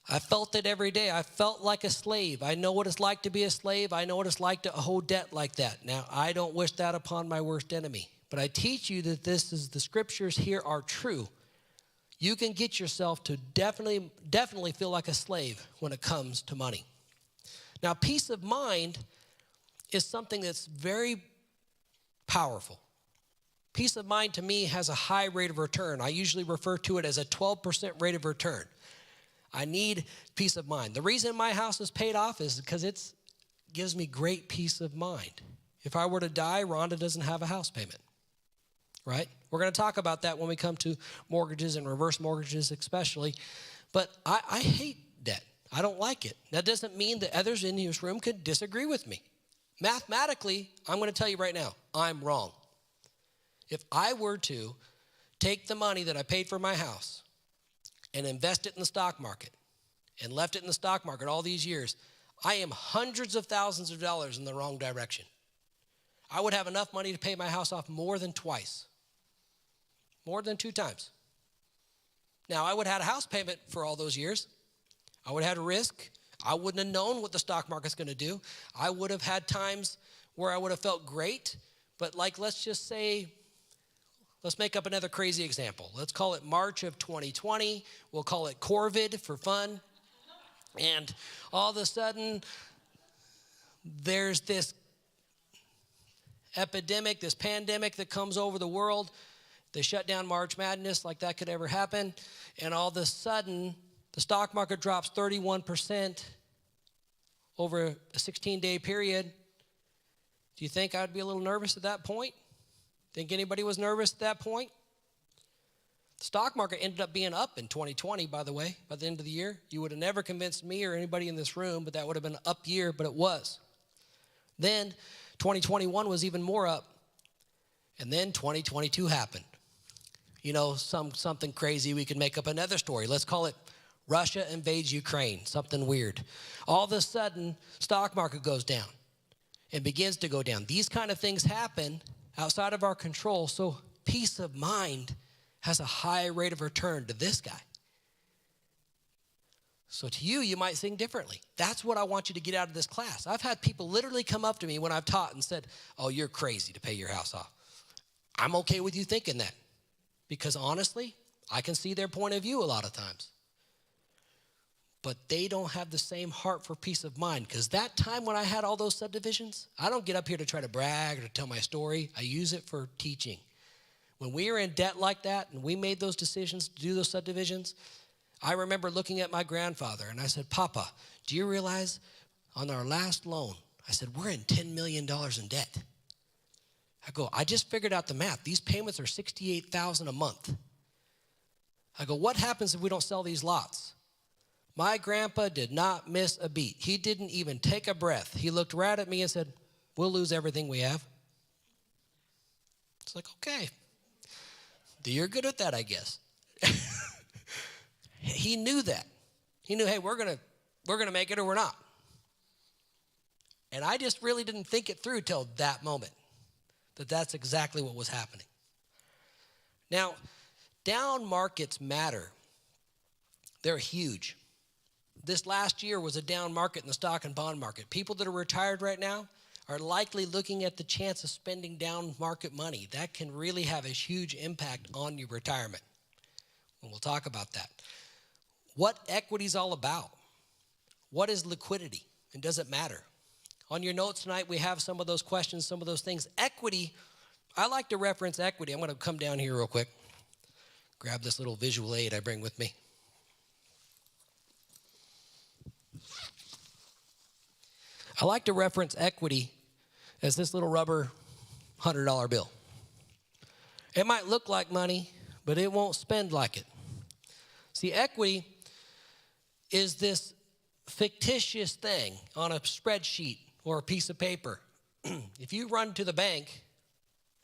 I felt it every day. I felt like a slave. I know what it's like to be a slave. I know what it's like to hold debt like that. Now, I don't wish that upon my worst enemy. But I teach you that the scriptures here are true. You can get yourself to definitely feel like a slave when it comes to money. Now, peace of mind is something that's very powerful. Peace of mind to me has a high rate of return. I usually refer to it as a 12% rate of return. I need peace of mind. The reason my house is paid off is because it gives me great peace of mind. If I were to die, Rhonda doesn't have a house payment, right? We're going to talk about that when we come to mortgages and reverse mortgages especially. But I hate debt. I don't like it. That doesn't mean that others in this room could disagree with me. Mathematically, I'm going to tell you right now, I'm wrong. If I were to take the money that I paid for my house and invest it in the stock market and left it in the stock market all these years, I am hundreds of thousands of dollars in the wrong direction. I would have enough money to pay my house off more than twice, more than 2 times. Now, I would have had a house payment for all those years. I would have had a risk. I wouldn't have known what the stock market's going to do. I would have had times where I would have felt great, but like let's just say, let's make up another crazy example. Let's call it March of 2020. We'll call it Corvid for fun. And all of a sudden, there's this epidemic, this pandemic that comes over the world. They shut down March Madness like that could ever happen. And all of a sudden, the stock market drops 31% over a 16-day period. Do you think I'd be a little nervous at that point? Think anybody was nervous at that point? The stock market ended up being up in 2020, by the way, by the end of the year. You would have never convinced me or anybody in this room, but that would have been an up year, but it was. Then 2021 was even more up. And then 2022 happened. You know, something crazy, we could make up another story. Let's call it Russia invades Ukraine, something weird. All of a sudden, stock market goes down and begins to go down. These kind of things happen outside of our control, so peace of mind has a high rate of return to this guy. So to you, you might think differently. That's what I want you to get out of this class. I've had people literally come up to me when I've taught and said, oh, you're crazy to pay your house off. I'm okay with you thinking that because honestly, I can see their point of view a lot of times. But they don't have the same heart for peace of mind because that time when I had all those subdivisions, I don't get up here to try to brag or to tell my story. I use it for teaching. When we were in debt like that and we made those decisions to do those subdivisions, I remember looking at my grandfather and I said, Papa, do you realize on our last loan, I said, we're in $10 million in debt. I go, I just figured out the math. These payments are $68,000 a month. I go, what happens if we don't sell these lots? My grandpa did not miss a beat. He didn't even take a breath. He looked right at me and said, we'll lose everything we have. It's like, okay. You're good at that, I guess. He knew that. He knew, hey, we're gonna make it or we're not. And I just really didn't think it through till that moment, that's exactly what was happening. Now, down markets matter. They're huge. This last year was a down market in the stock and bond market. People that are retired right now are likely looking at the chance of spending down market money. That can really have a huge impact on your retirement. And we'll talk about that. What equity is all about? What is liquidity? And does it matter? On your notes tonight, we have some of those questions, some of those things. Equity, I like to reference equity. I'm going to come down here real quick. Grab this little visual aid I bring with me. I like to reference equity as this little rubber $100 bill. It might look like money, but it won't spend like it. See, equity is this fictitious thing on a spreadsheet or a piece of paper. If you run to the bank,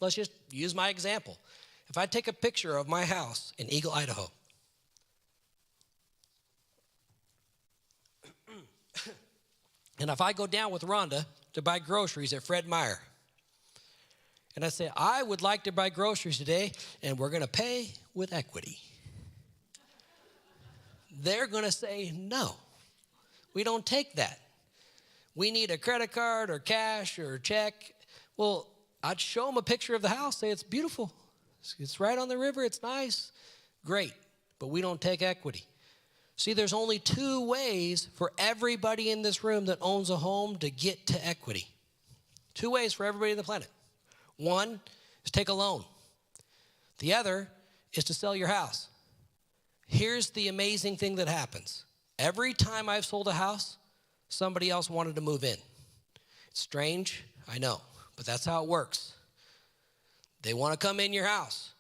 let's just use my example. If I take a picture of my house in Eagle, Idaho, and if I go down with Rhonda to buy groceries at Fred Meyer, and I say, I would like to buy groceries today, and we're going to pay with equity. They're going to say, no, we don't take that. We need a credit card or cash or check. Well, I'd show them a picture of the house, say it's beautiful. It's right on the river, it's nice. Great, but we don't take equity. See, there's only two ways for everybody in this room that owns a home to get to equity. Two ways for everybody on the planet. One is take a loan. The other is to sell your house. Here's the amazing thing that happens. Every time I've sold a house, somebody else wanted to move in. It's strange, I know, but that's how it works. They want to come in your house,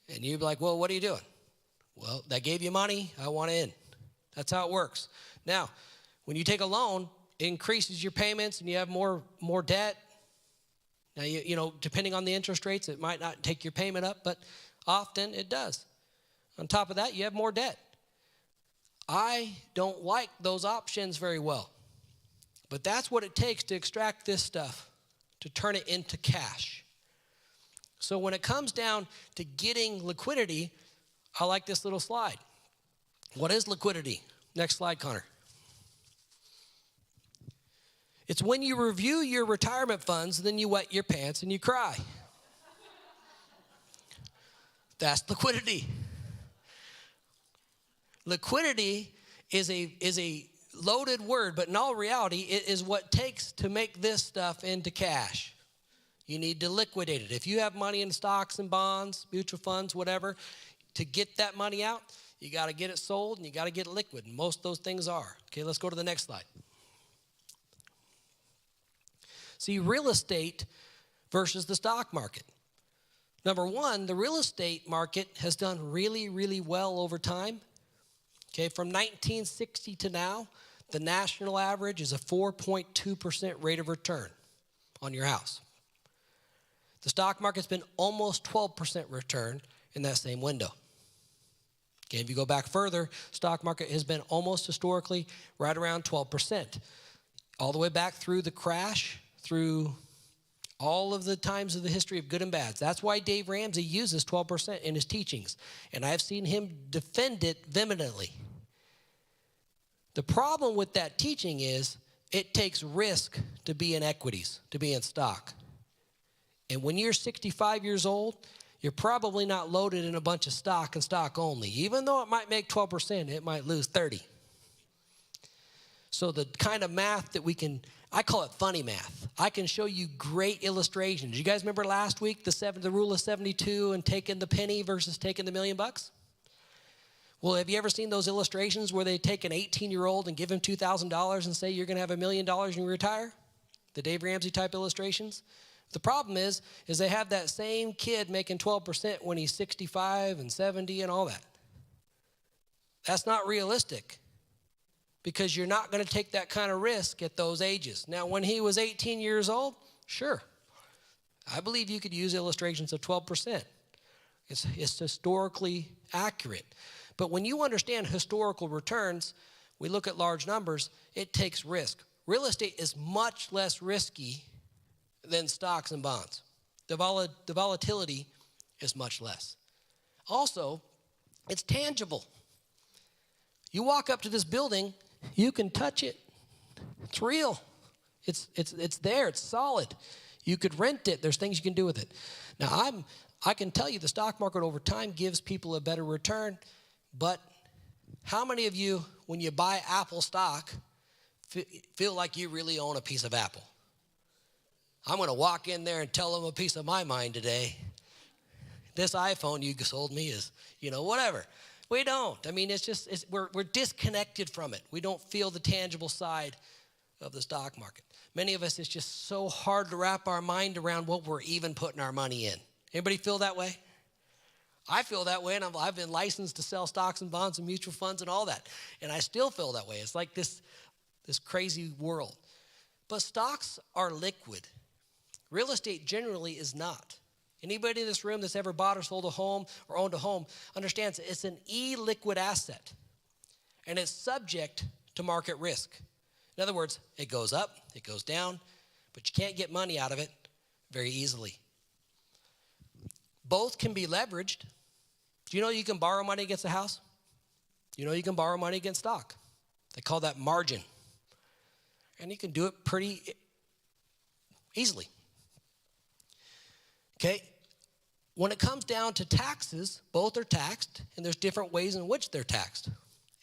and you'd be like, well, what are you doing? Well, that gave you money, I want in. That's how it works. Now, when you take a loan, it increases your payments and you have more debt. Now, you know, depending on the interest rates, it might not take your payment up, but often it does. On top of that, you have more debt. I don't like those options very well, but that's what it takes to extract this stuff, to turn it into cash. So when it comes down to getting liquidity, I like this little slide. What is liquidity? Next slide, Connor. It's when you review your retirement funds, then you wet your pants and you cry. That's liquidity. Liquidity is a loaded word, but in all reality, it is what it takes to make this stuff into cash. You need to liquidate it. If you have money in stocks and bonds, mutual funds, whatever, to get that money out, you got to get it sold and you got to get it liquid. And most of those things are. Okay, let's go to the next slide. See, real estate versus the stock market. Number one, the real estate market has done really, really well over time. Okay, from 1960 to now, the national average is a 4.2% rate of return on your house. The stock market's been almost 12% return in that same window. Okay, if you go back further, stock market has been almost historically right around 12%. All the way back through the crash, through all of the times of the history of good and bad. That's why Dave Ramsey uses 12% in his teachings. And I've seen him defend it vehemently. The problem with that teaching is it takes risk to be in equities, to be in stock. And when you're 65 years old, you're probably not loaded in a bunch of stock and stock only. Even though it might make 12%, it might lose 30. So the kind of math that we can, I call it funny math. I can show you great illustrations. You guys remember last week, the rule of 72 and taking the penny versus taking the $1,000,000? Well, have you ever seen those illustrations where they take an 18-year-old and give him $2,000 and say you're going to have $1,000,000 when you retire? The Dave Ramsey type illustrations. The problem is they have that same kid making 12% when he's 65 and 70 and all that. That's not realistic because you're not going to take that kind of risk at those ages. Now, when he was 18 years old, sure. I believe you could use illustrations of 12%. It's historically accurate. But when you understand historical returns, we look at large numbers, it takes risk. Real estate is much less risky than stocks and bonds. The volatility is much less. Also, it's tangible. You walk up to this building, you can touch it. It's real. It's there. It's solid. You could rent it. There's things you can do with it. Now, I can tell you the stock market over time gives people a better return, but how many of you, when you buy Apple stock, feel like you really own a piece of Apple? I'm going to walk in there and tell them a piece of my mind today. This iPhone you sold me is, whatever. We don't. I mean, we're disconnected from it. We don't feel the tangible side of the stock market. Many of us, it's just so hard to wrap our mind around what we're even putting our money in. Anybody feel that way? I feel that way, and I've been licensed to sell stocks and bonds and mutual funds and all that. And I still feel that way. It's like this crazy world. But stocks are liquid. Real estate generally is not. Anybody in this room that's ever bought or sold a home or owned a home understands it's an illiquid asset, and it's subject to market risk. In other words, it goes up, it goes down, but you can't get money out of it very easily. Both can be leveraged. Do you know you can borrow money against a house? You know you can borrow money against stock. They call that margin. And you can do it pretty easily. Okay, when it comes down to taxes, both are taxed, and there's different ways in which they're taxed.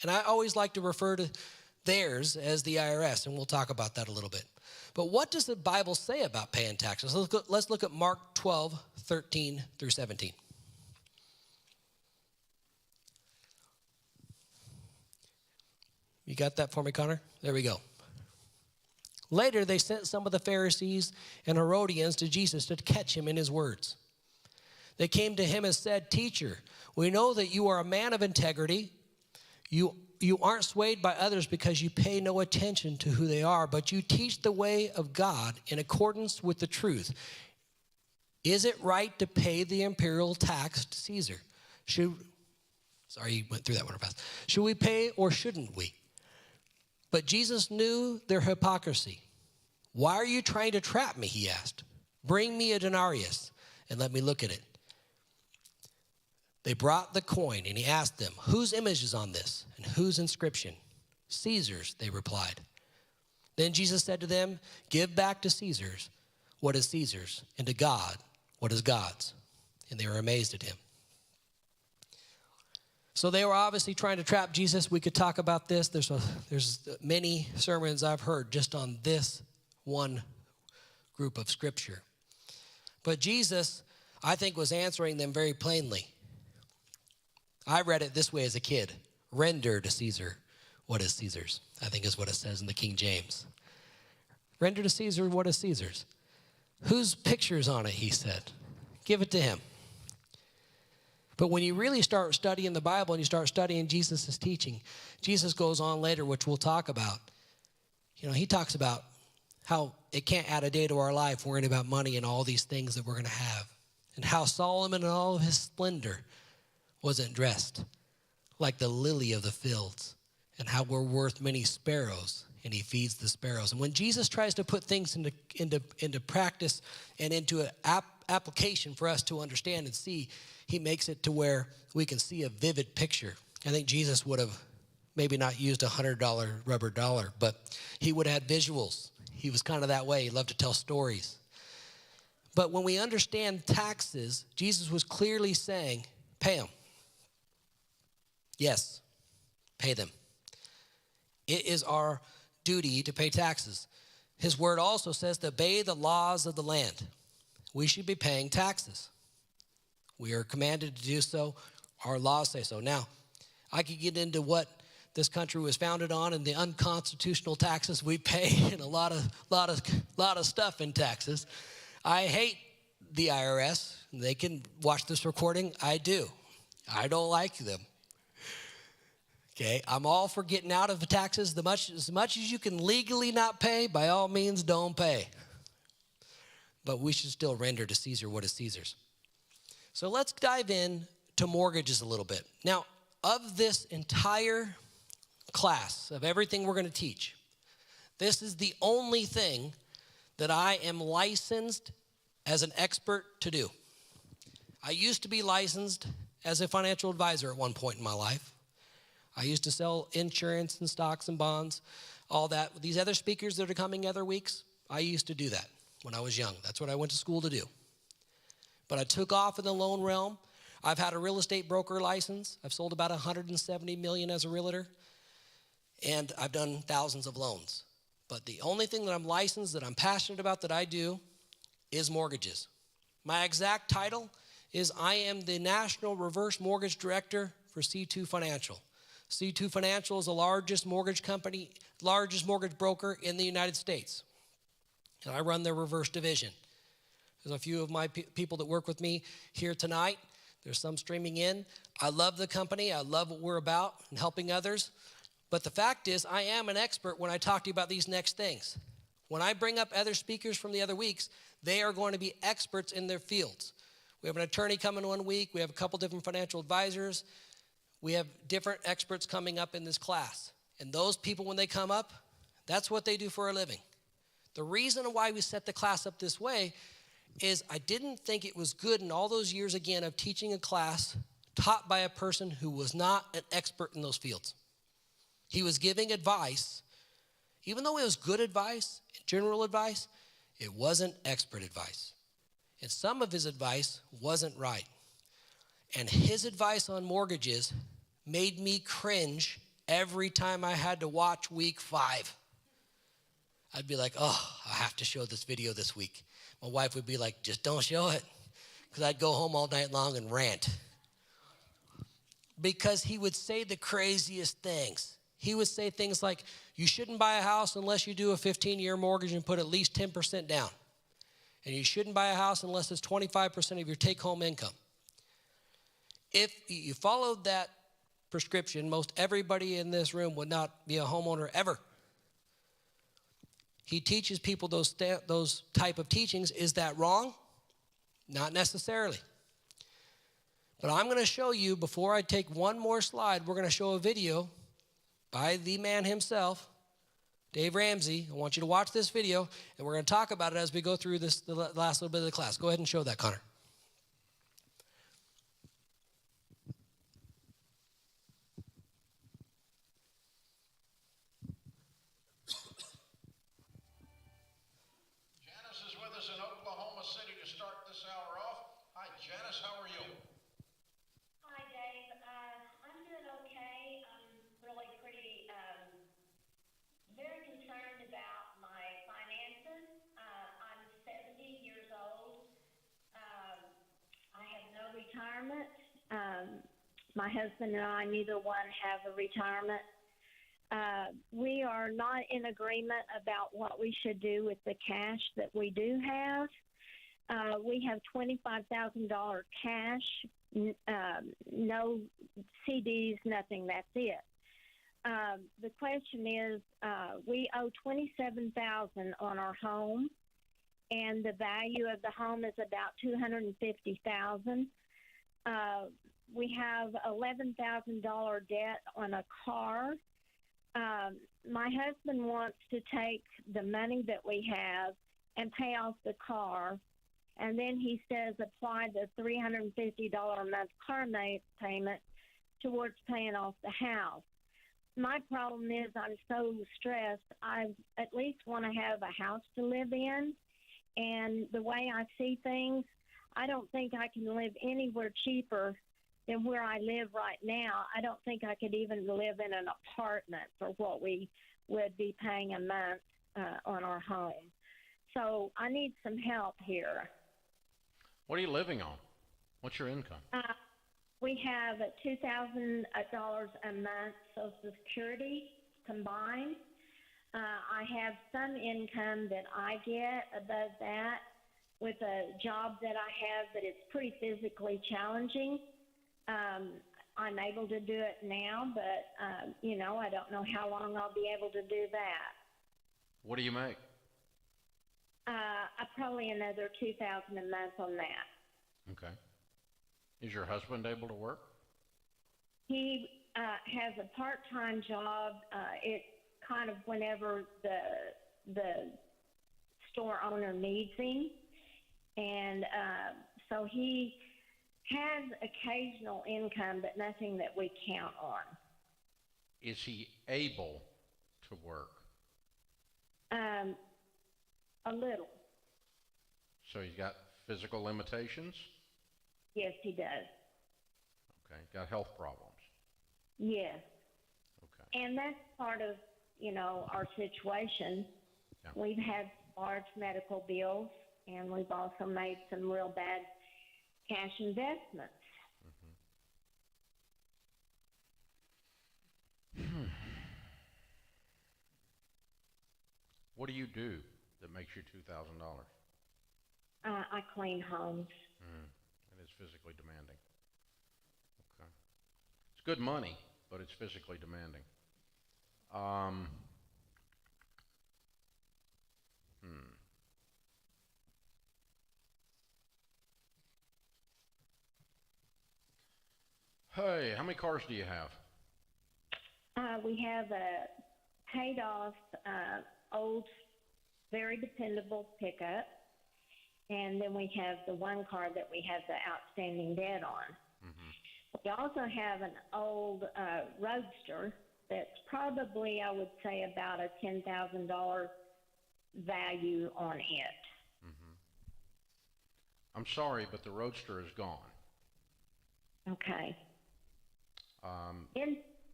And I always like to refer to theirs as the IRS, and we'll talk about that a little bit. But what does the Bible say about paying taxes? Let's look at Mark 12, 13 through 17. You got that for me, Connor? There we go. Later, they sent some of the Pharisees and Herodians to Jesus to catch him in his words. They came to him and said, "Teacher, we know that you are a man of integrity. You aren't swayed by others because you pay no attention to who they are, but you teach the way of God in accordance with the truth. Is it right to pay the imperial tax to Caesar? Sorry, you went through that one real fast. Should we pay or shouldn't we?" But Jesus knew their hypocrisy. "Why are you trying to trap me?" he asked. "Bring me a denarius and let me look at it." They brought the coin, and he asked them, "Whose image is on this and whose inscription?" "Caesar's," they replied. Then Jesus said to them, "Give back to Caesar's what is Caesar's, and to God what is God's." And they were amazed at him. So they were obviously trying to trap Jesus. We could talk about this. There's many sermons I've heard just on this one group of scripture. But Jesus, I think, was answering them very plainly. I read it this way as a kid. Render to Caesar what is Caesar's, I think is what it says in the King James. Render to Caesar what is Caesar's. Whose picture's on it, he said. Give it to him. But when you really start studying the Bible and you start studying Jesus' teaching, Jesus goes on later, which we'll talk about. He talks about how it can't add a day to our life worrying about money and all these things that we're going to have. And how Solomon in all of his splendor wasn't dressed like the lily of the fields. And how we're worth many sparrows, and he feeds the sparrows. And when Jesus tries to put things into practice and into an application for us to understand and see, he makes it to where we can see a vivid picture. I think Jesus would have maybe not used a $100 rubber dollar, but he would have had visuals. He was kind of that way. He loved to tell stories. But when we understand taxes, Jesus was clearly saying, pay them. Yes, pay them. It is our duty to pay taxes. His word also says to obey the laws of the land. We should be paying taxes. We are commanded to do so. Our laws say so. Now, I could get into what this country was founded on and the unconstitutional taxes we pay and a lot of stuff in taxes. I hate the IRS. They can watch this recording. I do. I don't like them. Okay, I'm all for getting out of the taxes. As much as you can legally not pay, by all means, don't pay. But we should still render to Caesar what is Caesar's. So let's dive in to mortgages a little bit. Now, of this entire class, of everything we're going to teach, this is the only thing that I am licensed as an expert to do. I used to be licensed as a financial advisor at one point in my life. I used to sell insurance and stocks and bonds, all that. These other speakers that are coming other weeks, I used to do that when I was young. That's what I went to school to do. But I took off in the loan realm. I've had a real estate broker license. I've sold about $170 million as a realtor. And I've done thousands of loans. But the only thing that I'm licensed, that I'm passionate about, that I do, is mortgages. My exact title is I am the National Reverse Mortgage Director for C2 Financial. C2 Financial is the largest mortgage company, largest mortgage broker in the United States. And I run their reverse division. There's a few of my people that work with me here tonight. There's some streaming in. I love the company. I love what we're about and helping others. But the fact is, I am an expert when I talk to you about these next things. When I bring up other speakers from the other weeks, they are going to be experts in their fields. We have an attorney coming 1 week. We have a couple different financial advisors. We have different experts coming up in this class. And those people, when they come up, that's what they do for a living. The reason why we set the class up this way is I didn't think it was good in all those years, again, of teaching a class taught by a person who was not an expert in those fields. He was giving advice. Even though it was good advice, general advice, it wasn't expert advice. And some of his advice wasn't right. And his advice on mortgages made me cringe every time I had to watch week 5. I'd be like, oh, I have to show this video this week. My wife would be like, just don't show it. Because I'd go home all night long and rant. Because he would say the craziest things. He would say things like, you shouldn't buy a house unless you do a 15-year mortgage and put at least 10% down. And you shouldn't buy a house unless it's 25% of your take-home income. If you followed that prescription, most everybody in this room would not be a homeowner ever. He teaches people those type of teachings. Is that wrong? Not necessarily. But I'm going to show you, before I take one more slide, we're going to show a video by the man himself, Dave Ramsey. I want you to watch this video, and we're going to talk about it as we go through the last little bit of the class. Go ahead and show that, Connor. Hi, Dave. I'm retirement. My husband and I, neither one have a retirement. We are not in agreement about what we should do with the cash that we do have. We have $25,000 cash, no CDs, nothing. That's it. The question is, we owe $27,000 on our home, and the value of the home is about $250,000. We have $11,000 debt on a car. My husband wants to take the money that we have and pay off the car, and then he says apply the $350 a month car payment towards paying off the house. My problem is I'm so stressed. I at least want to have a house to live in, and the way I see things, I don't think I can live anywhere cheaper than where I live right now. I don't think I could even live in an apartment for what we would be paying a month on our home. So I need some help here. What are you living on? What's your income? We have $2,000 a month Social Security combined. I have some income that I get above that with a job that I have, but it's pretty physically challenging. I'm able to do it now, but, I don't know how long I'll be able to do that. What do you make? Probably another $2,000 a month on that. Okay. Is your husband able to work? He has a part-time job. It's kind of whenever the store owner needs him. And so he has occasional income, but nothing that we count on. Is he able to work? A little. So he's got physical limitations? Yes, he does. Okay. Got health problems? Yes. Okay. And that's part of, our situation. Yeah. We've had large medical bills, and we've also made some real bad cash investments. What do you do that makes you $2,000? I clean homes. It is physically demanding. Okay. It's good money, but it's physically demanding. Hey, how many cars do you have? We have a paid-off, old, very dependable pickup, and then we have the one car that we have the outstanding debt on. We also have an old Roadster that's probably, I would say, about a $10,000 value on it. I'm sorry, but the Roadster is gone. Okay.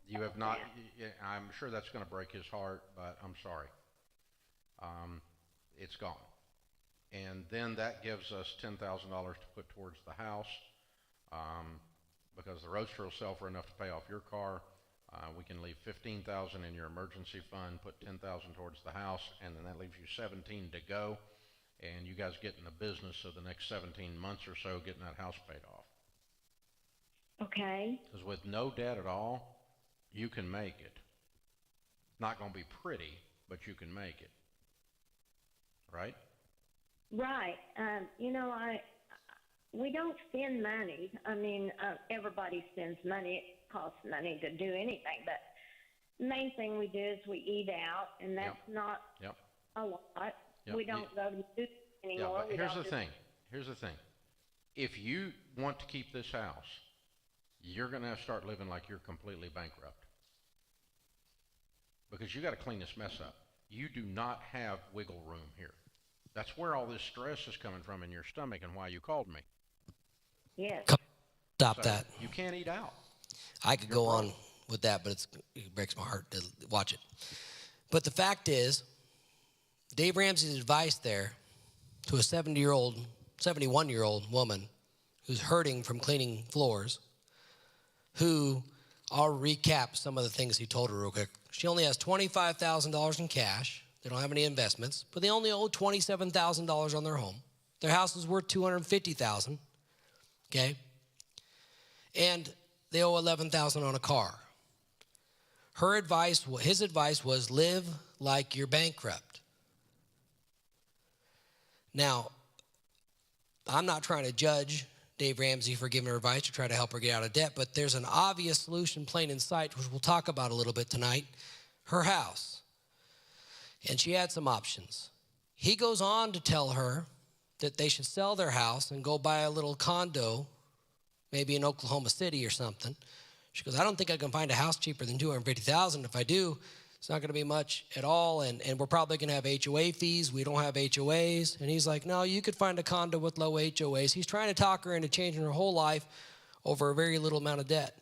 You have not, I'm sure that's going to break his heart, but I'm sorry. It's gone. And then that gives us $10,000 to put towards the house, because the Roadster will sell for enough to pay off your car. We can leave $15,000 in your emergency fund, put $10,000 towards the house, and then that leaves you $17,000 to go. And you guys get in the business of the next 17 months or so getting that house paid off. Okay. Because with no debt at all, you can make it. Not going to be pretty, but you can make it. Right? Right. We don't spend money. I mean, everybody spends money. It costs money to do anything. But the main thing we do is we eat out, and that's not a lot. We don't go to the food anymore. But here's the thing. If you want to keep this house, you're going to have to start living like you're completely bankrupt. Because you got to clean this mess up. You do not have wiggle room here. That's where all this stress is coming from in your stomach and why you called me. Yes. Stop that. You can't eat out. I could go on with that, but it breaks my heart to watch it. But the fact is, Dave Ramsey's advice there to a 71-year-old woman who's hurting from cleaning floors, who, I'll recap some of the things he told her real quick. She only has $25,000 in cash. They don't have any investments, but they only owe $27,000 on their home. Their house is worth $250,000, okay? And they owe $11,000 on a car. His advice was live like you're bankrupt. Now, I'm not trying to judge Dave Ramsey for giving her advice to try to help her get out of debt, but there's an obvious solution plain in sight, which we'll talk about a little bit tonight, her house. And she had some options. He goes on to tell her that they should sell their house and go buy a little condo, maybe in Oklahoma City or something. She goes, I don't think I can find a house cheaper than $250,000. If I do, it's not going to be much at all, and we're probably going to have HOA fees. We don't have HOAs. And he's like, no, you could find a condo with low HOAs. He's trying to talk her into changing her whole life over a very little amount of debt.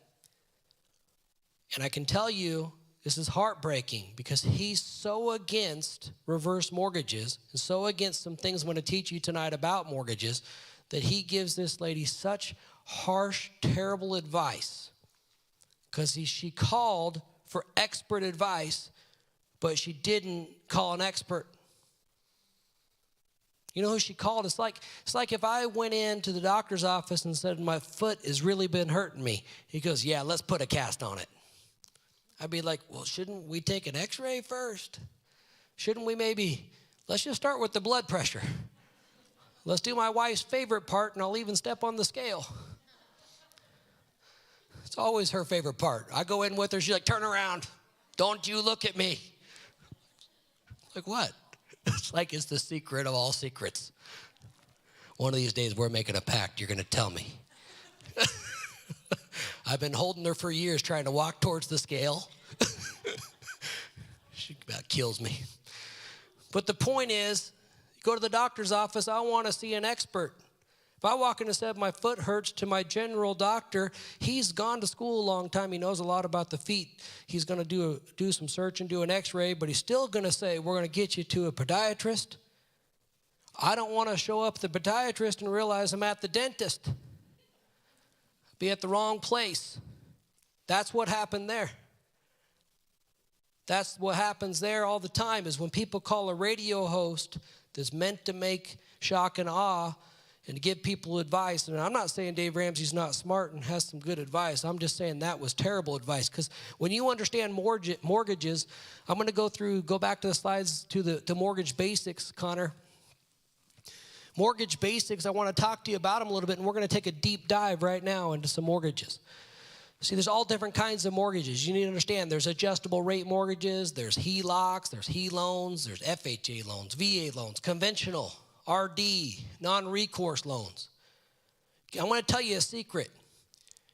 And I can tell you, this is heartbreaking because he's so against reverse mortgages and so against some things I'm going to teach you tonight about mortgages that he gives this lady such harsh, terrible advice because she called for expert advice, but she didn't call an expert. You know who she called? It's like if I went into the doctor's office and said, my foot has really been hurting me. He goes, yeah, let's put a cast on it. I'd be like, well, shouldn't we take an x-ray first? Shouldn't we let's just start with the blood pressure. Let's do my wife's favorite part, and I'll even step on the scale. It's always her favorite part. I go in with her, she's like, turn around. Don't you look at me. Like, what? It's like it's the secret of all secrets. One of these days, we're making a pact. You're going to tell me. I've been holding her for years, trying to walk towards the scale. She about kills me. But the point is, you go to the doctor's office, I want to see an expert. If I walk in and say my foot hurts to my general doctor, he's gone to school a long time. He knows a lot about the feet. He's going to do some search and do an x-ray, but he's still going to say, we're going to get you to a podiatrist. I don't want to show up at the podiatrist and realize I'm at the dentist. Be at the wrong place. That's what happened there. That's what happens there all the time is when people call a radio host that's meant to make shock and awe and to give people advice. And I'm not saying Dave Ramsey's not smart and has some good advice. I'm just saying that was terrible advice. Because when you understand mortgages, I'm going to go back to the slides to the mortgage basics, Connor. Mortgage basics, I want to talk to you about them a little bit, and we're going to take a deep dive right now into some mortgages. See, there's all different kinds of mortgages. You need to understand there's adjustable rate mortgages, there's HELOCs, there's HE loans, there's FHA loans, VA loans, conventional, RD, non-recourse loans. I want to tell you a secret.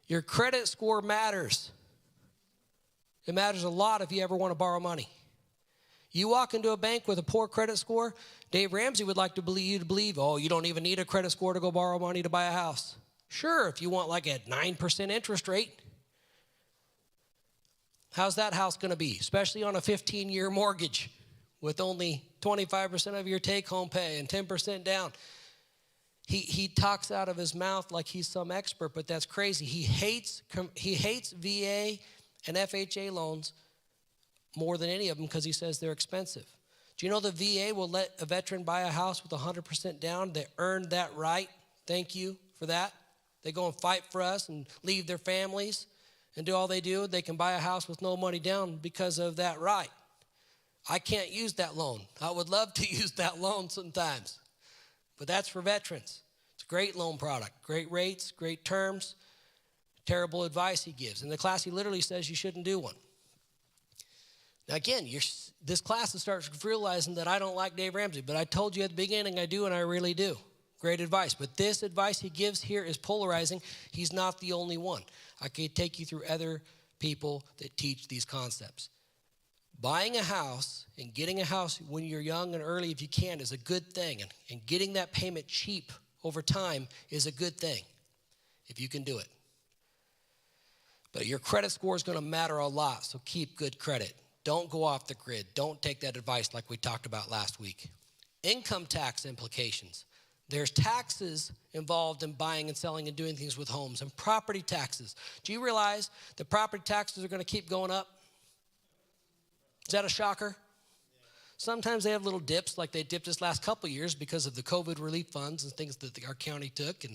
Your credit score matters. It matters a lot if you ever want to borrow money. You walk into a bank with a poor credit score, Dave Ramsey would like you to believe, oh, you don't even need a credit score to go borrow money to buy a house. Sure, if you want like a 9% interest rate. How's that house going to be? Especially on a 15-year mortgage with only 25% of your take-home pay and 10% down. He talks out of his mouth like he's some expert, but that's crazy. He hates VA and FHA loans more than any of them because he says they're expensive. Do you know the VA will let a veteran buy a house with 100% down? They earned that right. Thank you for that. They go and fight for us and leave their families and do all they do. They can buy a house with no money down because of that right. I can't use that loan. I would love to use that loan sometimes, but that's for veterans. It's a great loan product, great rates, great terms, terrible advice he gives. In the class, he literally says you shouldn't do one. Now, again, this class starts realizing that I don't like Dave Ramsey, but I told you at the beginning I do, and I really do. Great advice. But this advice he gives here is polarizing. He's not the only one. I could take you through other people that teach these concepts. Buying a house and getting a house when you're young and early, if you can, is a good thing. And getting that payment cheap over time is a good thing if you can do it. But your credit score is going to matter a lot, so keep good credit. Don't go off the grid. Don't take that advice like we talked about last week. Income tax implications. There's taxes involved in buying and selling and doing things with homes, and property taxes. Do you realize that property taxes are going to keep going up? Is that a shocker? Sometimes they have little dips, like they dipped this last couple of years because of the COVID relief funds and things that our county took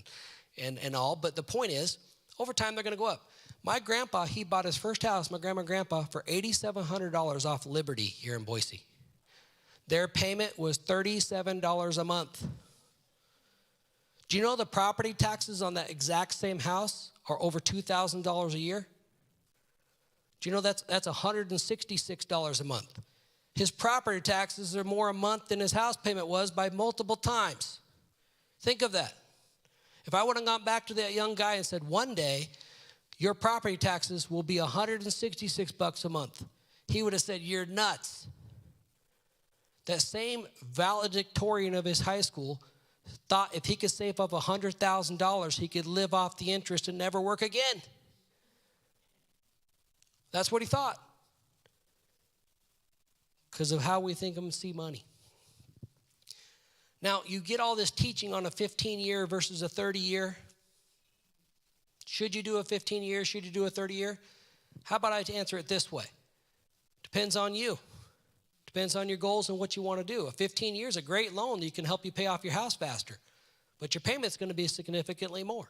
and all. But the point is, over time, they're going to go up. My grandpa, he bought his first house, my grandma and grandpa, for $8,700 off Liberty here in Boise. Their payment was $37 a month. Do you know the property taxes on that exact same house are over $2,000 a year? Do you know that's $166 a month? His property taxes are more a month than his house payment was by multiple times. Think of that. If I would have gone back to that young guy and said, one day, your property taxes will be $166 a month, he would have said, you're nuts. That same valedictorian of his high school thought if he could save up $100,000, he could live off the interest and never work again. That's what he thought. Because of how we think and see money. Now, you get all this teaching on a 15-year versus a 30-year. Should you do a 15-year? Should you do a 30-year? How about I answer it this way? Depends on you. Depends on your goals and what you want to do. A 15 years, a great loan that can help you pay off your house faster. But your payment's going to be significantly more.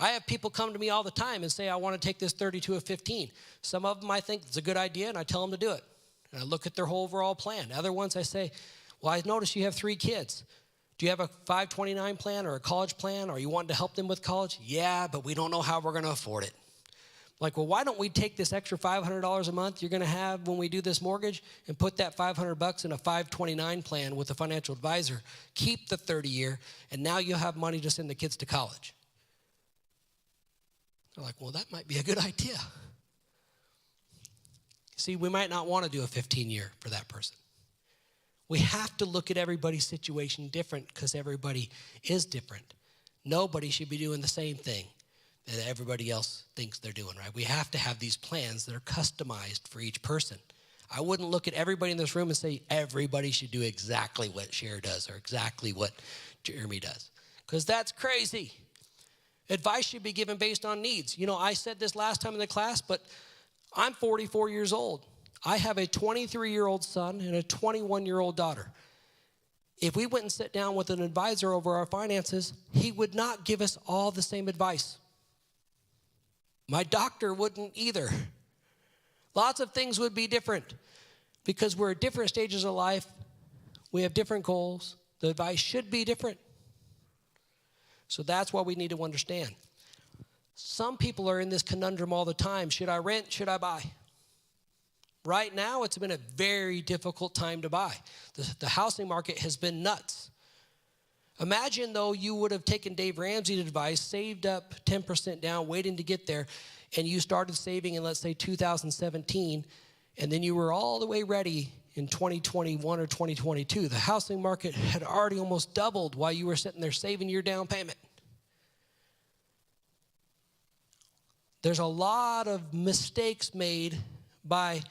I have people come to me all the time and say, I want to take this 30 to a 15. Some of them I think it's a good idea, and I tell them to do it. And I look at their whole overall plan. Other ones I say, well, I notice you have 3 kids. Do you have a 529 plan or a college plan, or you want to help them with college? Yeah, but we don't know how we're going to afford it. Like, well, why don't we take this extra $500 a month you're going to have when we do this mortgage and put that $500 in a 529 plan with a financial advisor, keep the 30-year, and now you'll have money to send the kids to college. They're like, well, that might be a good idea. See, we might not want to do a 15-year for that person. We have to look at everybody's situation different because everybody is different. Nobody should be doing the same thing that everybody else thinks they're doing, right? We have to have these plans that are customized for each person. I wouldn't look at everybody in this room and say everybody should do exactly what Cher does or exactly what Jeremy does, because that's crazy. Advice should be given based on needs. You know, I said this last time in the class, but I'm 44 years old. I have a 23-year-old son and a 21-year-old daughter. If we went and sat down with an advisor over our finances, he would not give us all the same advice. My doctor wouldn't either. Lots of things would be different because we're at different stages of life. We have different goals. The advice should be different. So that's what we need to understand. Some people are in this conundrum all the time. Should I rent? Should I buy? Right now, it's been a very difficult time to buy. The housing market has been nuts. Imagine, though, you would have taken Dave Ramsey's advice, saved up 10% down, waiting to get there, and you started saving in, let's say, 2017, and then you were all the way ready in 2021 or 2022. The housing market had already almost doubled while you were sitting there saving your down payment. There's a lot of mistakes made by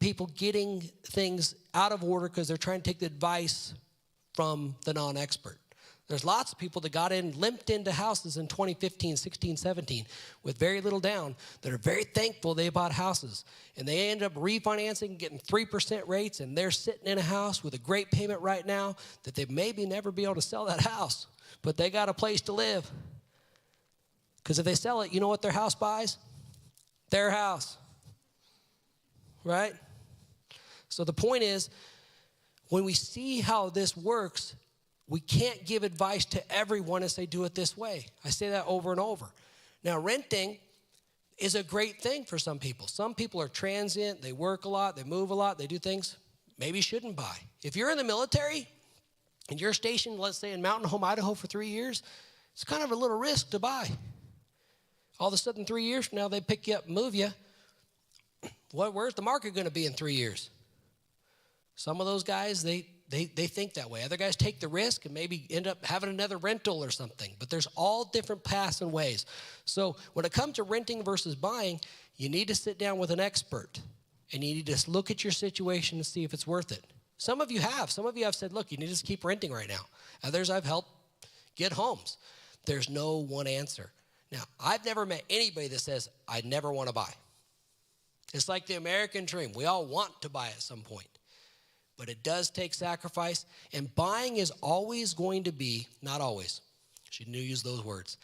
people getting things out of order because they're trying to take the advice from the non-expert. There's lots of people that got in, limped into houses in 2015, 16, 17 with very little down that are very thankful they bought houses. And they end up refinancing, getting 3% rates, and they're sitting in a house with a great payment right now that they maybe never be able to sell that house, but they got a place to live. Because if they sell it, you know what their house buys? Their house. Right? So the point is, when we see how this works, we can't give advice to everyone and say, do it this way. I say that over and over. Now, renting is a great thing for some people. Some people are transient, they work a lot, they move a lot, they do things maybe shouldn't buy. If you're in the military and you're stationed, let's say, in Mountain Home, Idaho for 3 years, it's kind of a little risk to buy. All of a sudden, 3 years from now, they pick you up and move you. Where's the market going to be in 3 years? Some of those guys, they think that way. Other guys take the risk and maybe end up having another rental or something. But there's all different paths and ways. So when it comes to renting versus buying, you need to sit down with an expert. And you need to look at your situation and see if it's worth it. Some of you have. Some of you have said, look, you need to just keep renting right now. Others I've helped get homes. There's no one answer. Now, I've never met anybody that says, I never want to buy. It's like the American dream. We all want to buy at some point. But it does take sacrifice. And buying is always going to be, not always, shouldn't use those words,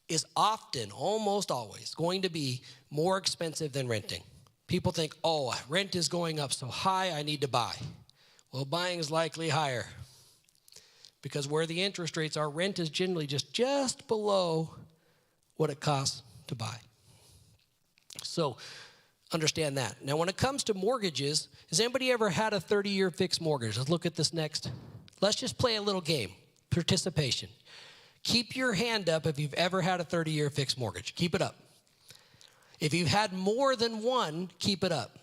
is often, almost always, going to be more expensive than renting. People think, oh, rent is going up so high, I need to buy. Well, buying is likely higher. Because where the interest rates are, rent is generally just below what it costs to buy. So understand that. Now, when it comes to mortgages, has anybody ever had a 30-year fixed mortgage? Let's look at this next. Let's just play a little game, participation. Keep your hand up if you've ever had a 30-year fixed mortgage. Keep it up. If you've had more than one, keep it up.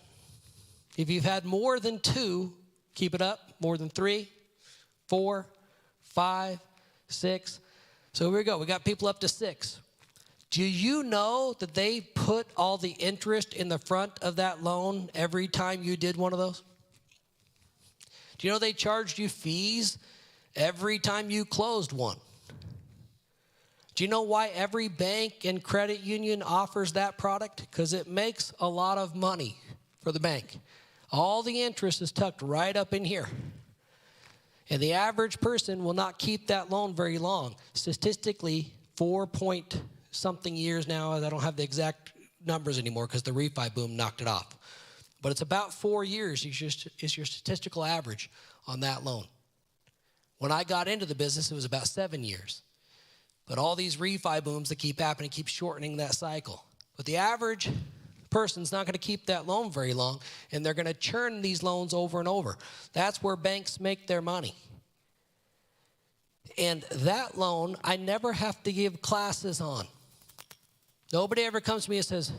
If you've had more than two, keep it up. More than 3, 4, 5, 6. So here we go. We got people up to 6. Do you know that they put all the interest in the front of that loan every time you did one of those? Do you know they charged you fees every time you closed one? Do you know why every bank and credit union offers that product? Because it makes a lot of money for the bank. All the interest is tucked right up in here. And the average person will not keep that loan very long. Statistically, 4-point-something years now. I don't have the exact numbers anymore because the refi boom knocked it off. But it's about 4 years is your statistical average on that loan. When I got into the business, it was about 7 years. But all these refi booms that keep happening keep shortening that cycle. But the average person's not going to keep that loan very long, and they're going to churn these loans over and over. That's where banks make their money. And that loan, I never have to give classes on. Nobody ever comes to me and says,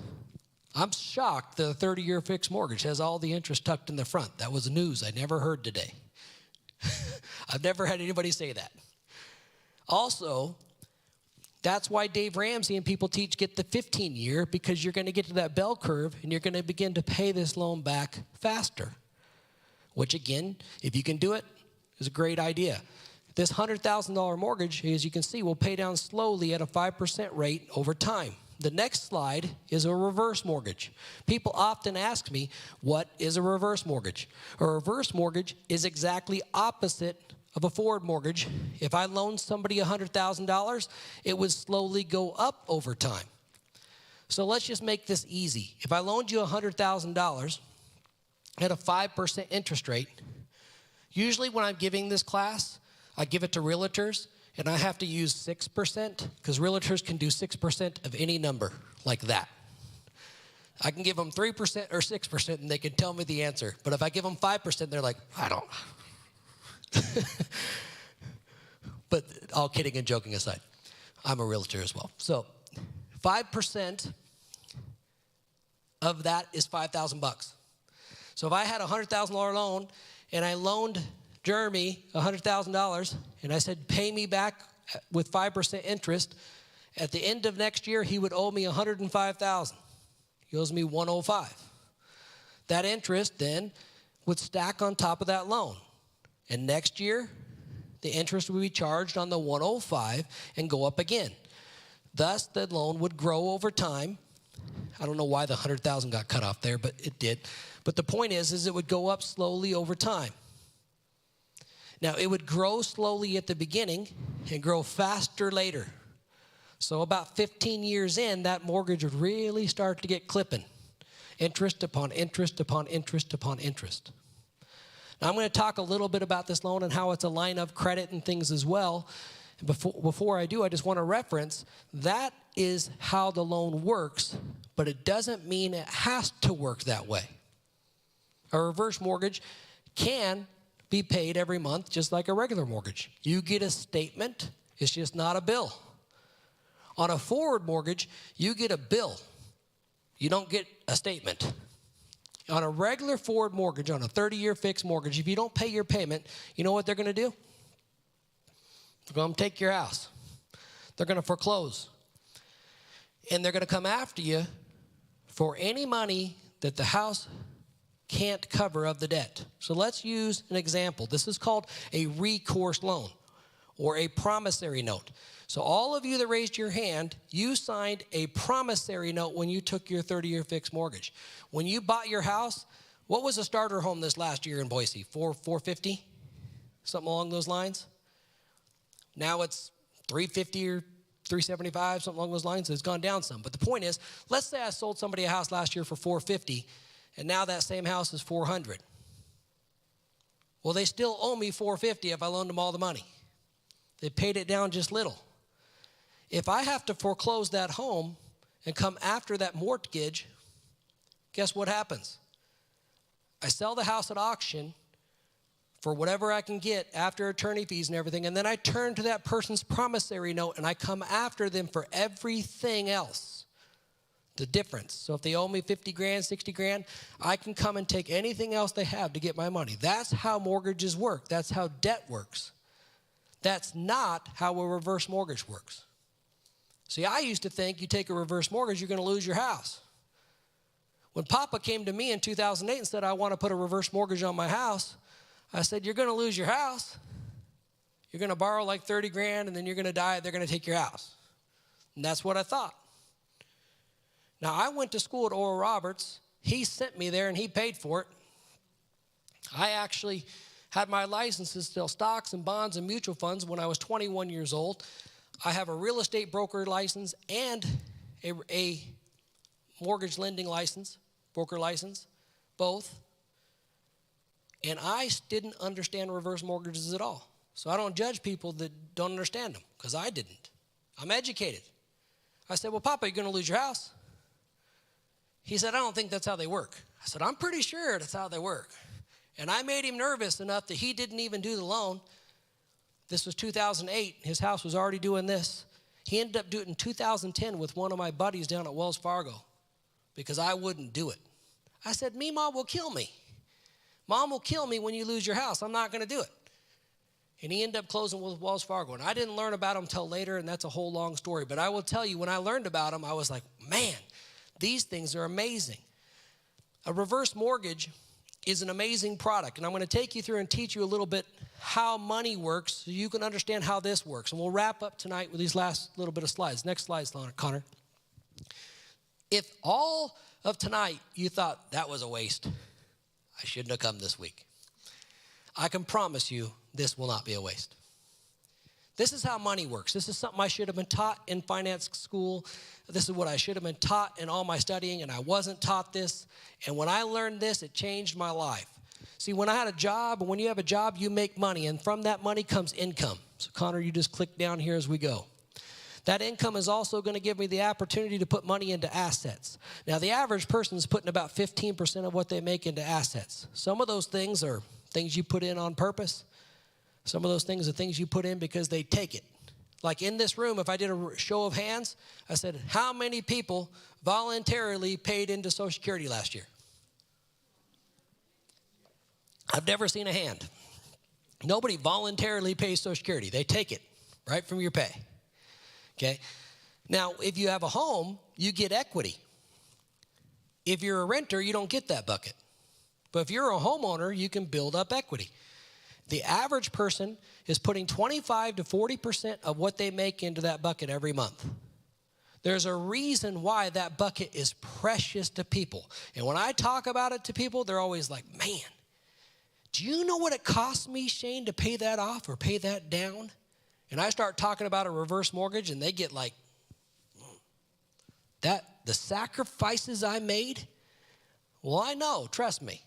I'm shocked that a 30-year fixed mortgage has all the interest tucked in the front. That was news I never heard today. I've never had anybody say that. Also, that's why Dave Ramsey and people teach get the 15-year, because you're going to get to that bell curve and you're going to begin to pay this loan back faster. Which again, if you can do it, is a great idea. This $100,000 mortgage, as you can see, will pay down slowly at a 5% rate over time. The next slide is a reverse mortgage. People often ask me, what is a reverse mortgage? A reverse mortgage is exactly opposite of a forward mortgage. If I loaned somebody $100,000, it would slowly go up over time. So let's just make this easy. If I loaned you $100,000 at a 5% interest rate, usually when I'm giving this class, I give it to realtors, and I have to use 6% because realtors can do 6% of any number like that. I can give them 3% or 6%, and they can tell me the answer. But if I give them 5%, they're like, I don't. But all kidding and joking aside, I'm a realtor as well. So 5% of that is $5,000. So if I had a $100,000 loan and I loaned Jeremy $100,000 and I said, pay me back with 5% interest, at the end of next year, he would owe me $105,000. He owes me $105. That interest then would stack on top of that loan. And next year, the interest would be charged on the 105 and go up again. Thus, the loan would grow over time. I don't know why the 100,000 got cut off there, but it did. But the point is it would go up slowly over time. Now, it would grow slowly at the beginning and grow faster later. So about 15 years in, that mortgage would really start to get clipping. Interest upon interest upon interest upon interest. Now, I'm going to talk a little bit about this loan and how it's a line of credit and things as well. Before I do, I just want to reference that is how the loan works, but it doesn't mean it has to work that way. A reverse mortgage can be paid every month just like a regular mortgage. You get a statement, it's just not a bill. On a forward mortgage, you get a bill. You don't get a statement. On a regular forward mortgage, on a 30-year fixed mortgage, if you don't pay your payment, you know what they're going to do? They're going to take your house. They're going to foreclose. And they're going to come after you for any money that the house can't cover of the debt. So let's use an example. This is called a recourse loan or a promissory note. So all of you that raised your hand, you signed a promissory note when you took your 30-year fixed mortgage. When you bought your house, what was a starter home this last year in Boise? $450? Something along those lines? Now it's $350 or $375, something along those lines. It's gone down some. But the point is, let's say I sold somebody a house last year for $450, and now that same house is $400. Well, they still owe me $450 if I loaned them all the money. They paid it down just little. If I have to foreclose that home and come after that mortgage, guess what happens? I sell the house at auction for whatever I can get after attorney fees and everything, and then I turn to that person's promissory note and I come after them for everything else, the difference. So if they owe me 50 grand, 60 grand, I can come and take anything else they have to get my money. That's how mortgages work. That's how debt works. That's not how a reverse mortgage works. See, I used to think you take a reverse mortgage, you're going to lose your house. When Papa came to me in 2008 and said, I want to put a reverse mortgage on my house, I said, you're going to lose your house. You're going to borrow like 30 grand and then you're going to die. They're going to take your house. And that's what I thought. Now, I went to school at Oral Roberts. He sent me there and he paid for it. I actually had my licenses to sell stocks and bonds and mutual funds when I was 21 years old. I have a real estate broker license and a mortgage lending license, broker license, both. And I didn't understand reverse mortgages at all. So I don't judge people that don't understand them, because I didn't. I'm educated. I said, well, Papa, you're going to lose your house. He said, I don't think that's how they work. I said, I'm pretty sure that's how they work. And I made him nervous enough that he didn't even do the loan. This was 2008. His house was already doing this. He ended up doing it in 2010 with one of my buddies down at Wells Fargo because I wouldn't do it. I said, Mom will kill me. Mom will kill me when you lose your house. I'm not going to do it. And he ended up closing with Wells Fargo. And I didn't learn about him until later, and that's a whole long story. But I will tell you, when I learned about him, I was like, man, these things are amazing. A reverse mortgage is an amazing product. And I'm going to take you through and teach you a little bit how money works so you can understand how this works. And we'll wrap up tonight with these last little bit of slides. Next slide, Connor. If all of tonight you thought that was a waste, I shouldn't have come this week, I can promise you this will not be a waste. This is how money works. This is something I should have been taught in finance school. This is what I should have been taught in all my studying, and I wasn't taught this. And when I learned this, it changed my life. See, when I had a job, and when you have a job, you make money, and from that money comes income. So, Connor, you just click down here as we go. That income is also going to give me the opportunity to put money into assets. Now, the average person is putting about 15% of what they make into assets. Some of those things are things you put in on purpose. Some of those things are things you put in because they take it. Like in this room, if I did a show of hands, I said, how many people voluntarily paid into Social Security last year? I've never seen a hand. Nobody voluntarily pays Social Security. They take it right from your pay. Okay? Now, if you have a home, you get equity. If you're a renter, you don't get that bucket. But if you're a homeowner, you can build up equity. The average person is putting 25 to 40% of what they make into that bucket every month. There's a reason why that bucket is precious to people. And when I talk about it to people, they're always like, man, do you know what it costs me, Shane, to pay that off or pay that down? And I start talking about a reverse mortgage, and they get like, that the sacrifices I made? Well, I know, trust me.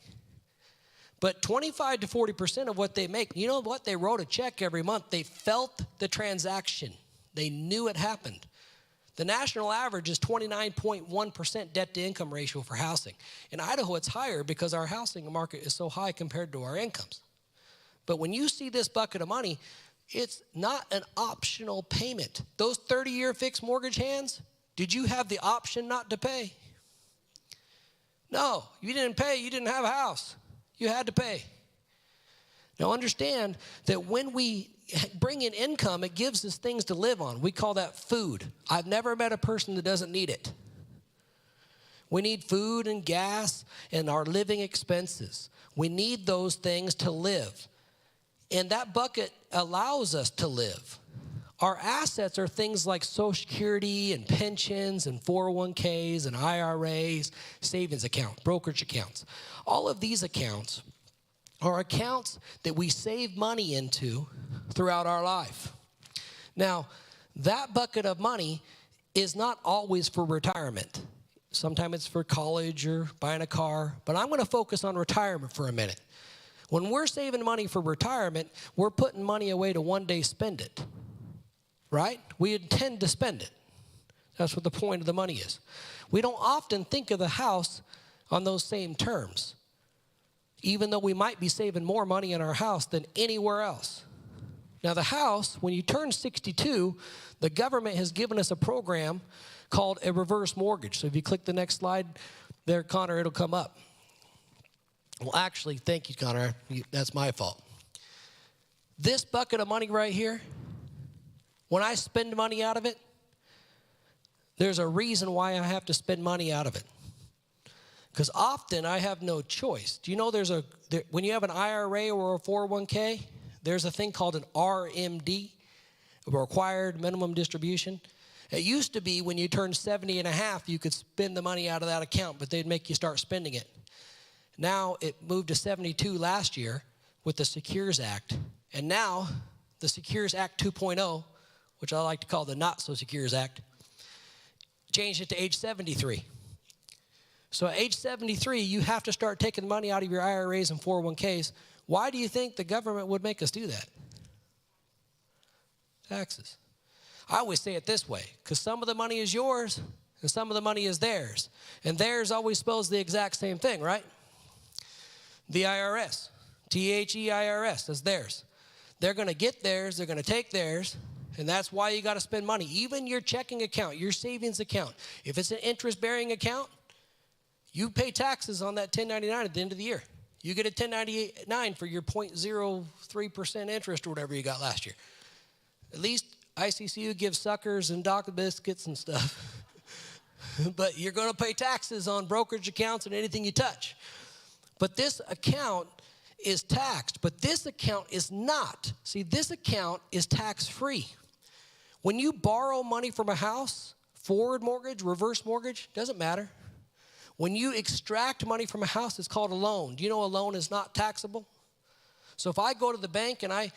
But 25 to 40% of what they make, you know what? They wrote a check every month. They felt the transaction. They knew it happened. The national average is 29.1% debt-to-income ratio for housing. In Idaho, it's higher because our housing market is so high compared to our incomes. But when you see this bucket of money, it's not an optional payment. Those 30-year fixed mortgage hands, did you have the option not to pay? No, you didn't pay. You didn't have a house. You had to pay. Now understand that when we bring in income, it gives us things to live on. We call that food. I've never met a person that doesn't need it. We need food and gas and our living expenses. We need those things to live. And that bucket allows us to live. Our assets are things like Social Security and pensions and 401ks and IRAs, savings accounts, brokerage accounts. All of these accounts are accounts that we save money into throughout our life. Now, that bucket of money is not always for retirement. Sometimes it's for college or buying a car, but I'm going to focus on retirement for a minute. When we're saving money for retirement, we're putting money away to one day spend it, right? We intend to spend it. That's what the point of the money is. We don't often think of the house on those same terms, even though we might be saving more money in our house than anywhere else. Now, the house, when you turn 62, the government has given us a program called a reverse mortgage. So if you click the next slide there, Connor, it'll come up. Well, actually, thank you, Connor. That's my fault. This bucket of money right here, when I spend money out of it, there's a reason why I have to spend money out of it. Because often I have no choice. Do you know when you have an IRA or a 401k, there's a thing called an RMD, a required minimum distribution. It used to be when you turned 70 and a half, you could spend the money out of that account, but they'd make you start spending it. Now it moved to 72 last year with the Secures Act. And now the Secures Act 2.0, which I like to call the Not So Secures Act, changed it to age 73. So at age 73, you have to start taking money out of your IRAs and 401ks. Why do you think the government would make us do that? Taxes. I always say it this way, because some of the money is yours and some of the money is theirs. And theirs always spells the exact same thing, right? The IRS, THEIRS, that's theirs. They're going to get theirs, they're going to take theirs, and that's why you got to spend money. Even your checking account, your savings account, if it's an interest-bearing account, you pay taxes on that 1099 at the end of the year. You get a 1099 for your 0.03% interest or whatever you got last year. At least ICCU gives suckers and Doc biscuits and stuff. But you're going to pay taxes on brokerage accounts and anything you touch. But this account is taxed, but this account is not. See, this account is tax-free. When you borrow money from a house, forward mortgage, reverse mortgage, doesn't matter. When you extract money from a house, it's called a loan. Do you know a loan is not taxable? So if I go to the bank and I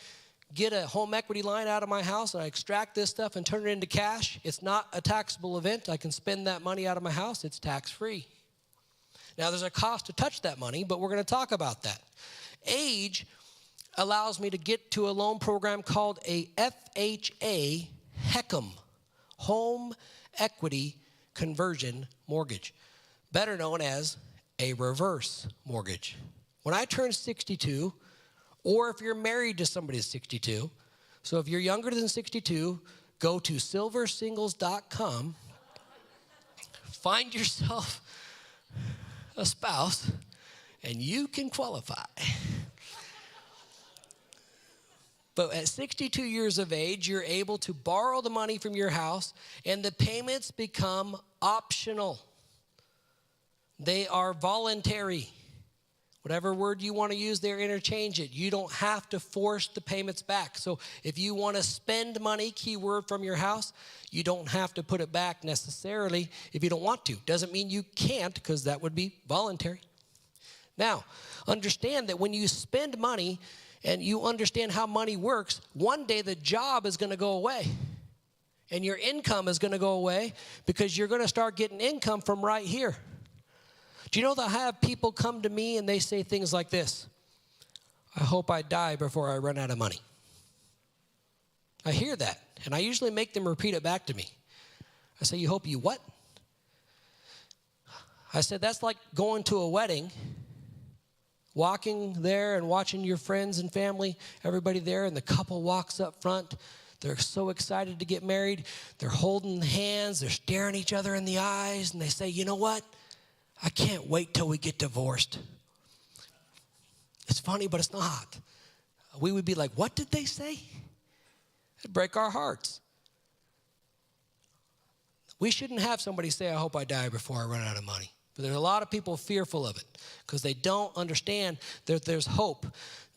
get a home equity line out of my house and I extract this stuff and turn it into cash, it's not a taxable event. I can spend that money out of my house. It's tax-free. Now, there's a cost to touch that money, but we're going to talk about that. Age allows me to get to a loan program called a FHA, HECM, Home Equity Conversion Mortgage, better known as a reverse mortgage. When I turn 62, or if you're married to somebody that's 62, so if you're younger than 62, go to silversingles.com, find yourself a spouse, and you can qualify. But at 62 years of age, you're able to borrow the money from your house, and the payments become optional. They are voluntary. Whatever word you want to use there, interchange it. You don't have to force the payments back. So if you want to spend money, keyword, from your house, you don't have to put it back necessarily if you don't want to. Doesn't mean you can't, because that would be voluntary. Now, understand that when you spend money and you understand how money works, one day the job is going to go away. And your income is going to go away because you're going to start getting income from right here. Do you know that I have people come to me and they say things like this? I hope I die before I run out of money. I hear that, and I usually make them repeat it back to me. I say, you hope you what? I said, that's like going to a wedding, walking there and watching your friends and family, everybody there, and the couple walks up front. They're so excited to get married. They're holding hands. They're staring each other in the eyes, and they say, you know what? I can't wait till we get divorced. It's funny, but it's not. We would be like, what did they say? It'd break our hearts. We shouldn't have somebody say, I hope I die before I run out of money. But there's a lot of people fearful of it because they don't understand that there's hope,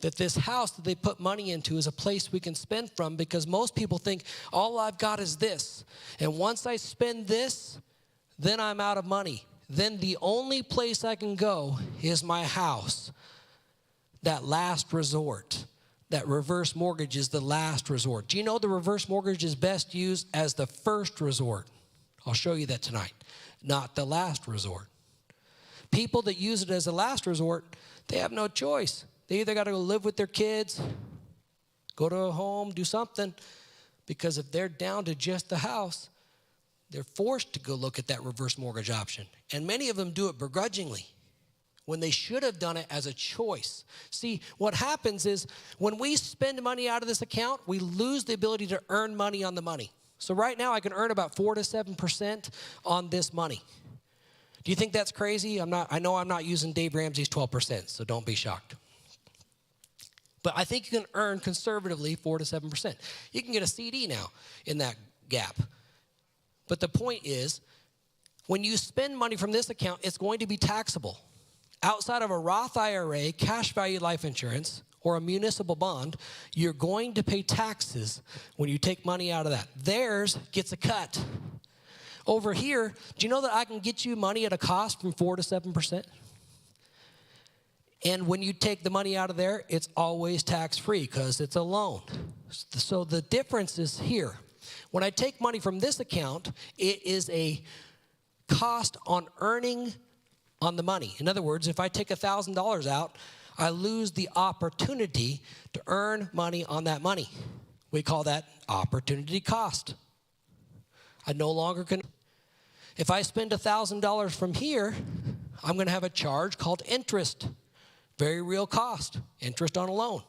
that this house that they put money into is a place we can spend from, because most people think all I've got is this. And once I spend this, then I'm out of money. Then the only place I can go is my house. That last resort. That reverse mortgage is the last resort. Do you know the reverse mortgage is best used as the first resort? I'll show you that tonight. Not the last resort. People that use it as a last resort, they have no choice. They either got to go live with their kids, go to a home, do something, because if they're down to just the house, they're forced to go look at that reverse mortgage option. And many of them do it begrudgingly when they should have done it as a choice. See, what happens is when we spend money out of this account, we lose the ability to earn money on the money. So right now I can earn about 4 to 7% on this money. Do you think that's crazy? I know I'm not using Dave Ramsey's 12%, so don't be shocked. But I think you can earn conservatively 4 to 7%. You can get a CD now in that gap. But the point is, when you spend money from this account, it's going to be taxable. Outside of a Roth IRA, cash value life insurance, or a municipal bond, you're going to pay taxes when you take money out of that. Theirs gets a cut. Over here, do you know that I can get you money at a cost from 4 to 7%? And when you take the money out of there, it's always tax-free because it's a loan. So the difference is here. When I take money from this account, it is a cost on earning on the money. In other words, if I take $1,000 out, I lose the opportunity to earn money on that money. We call that opportunity cost. I no longer can. If I spend $1,000 from here, I'm going to have a charge called interest. Very real cost, interest on a loan.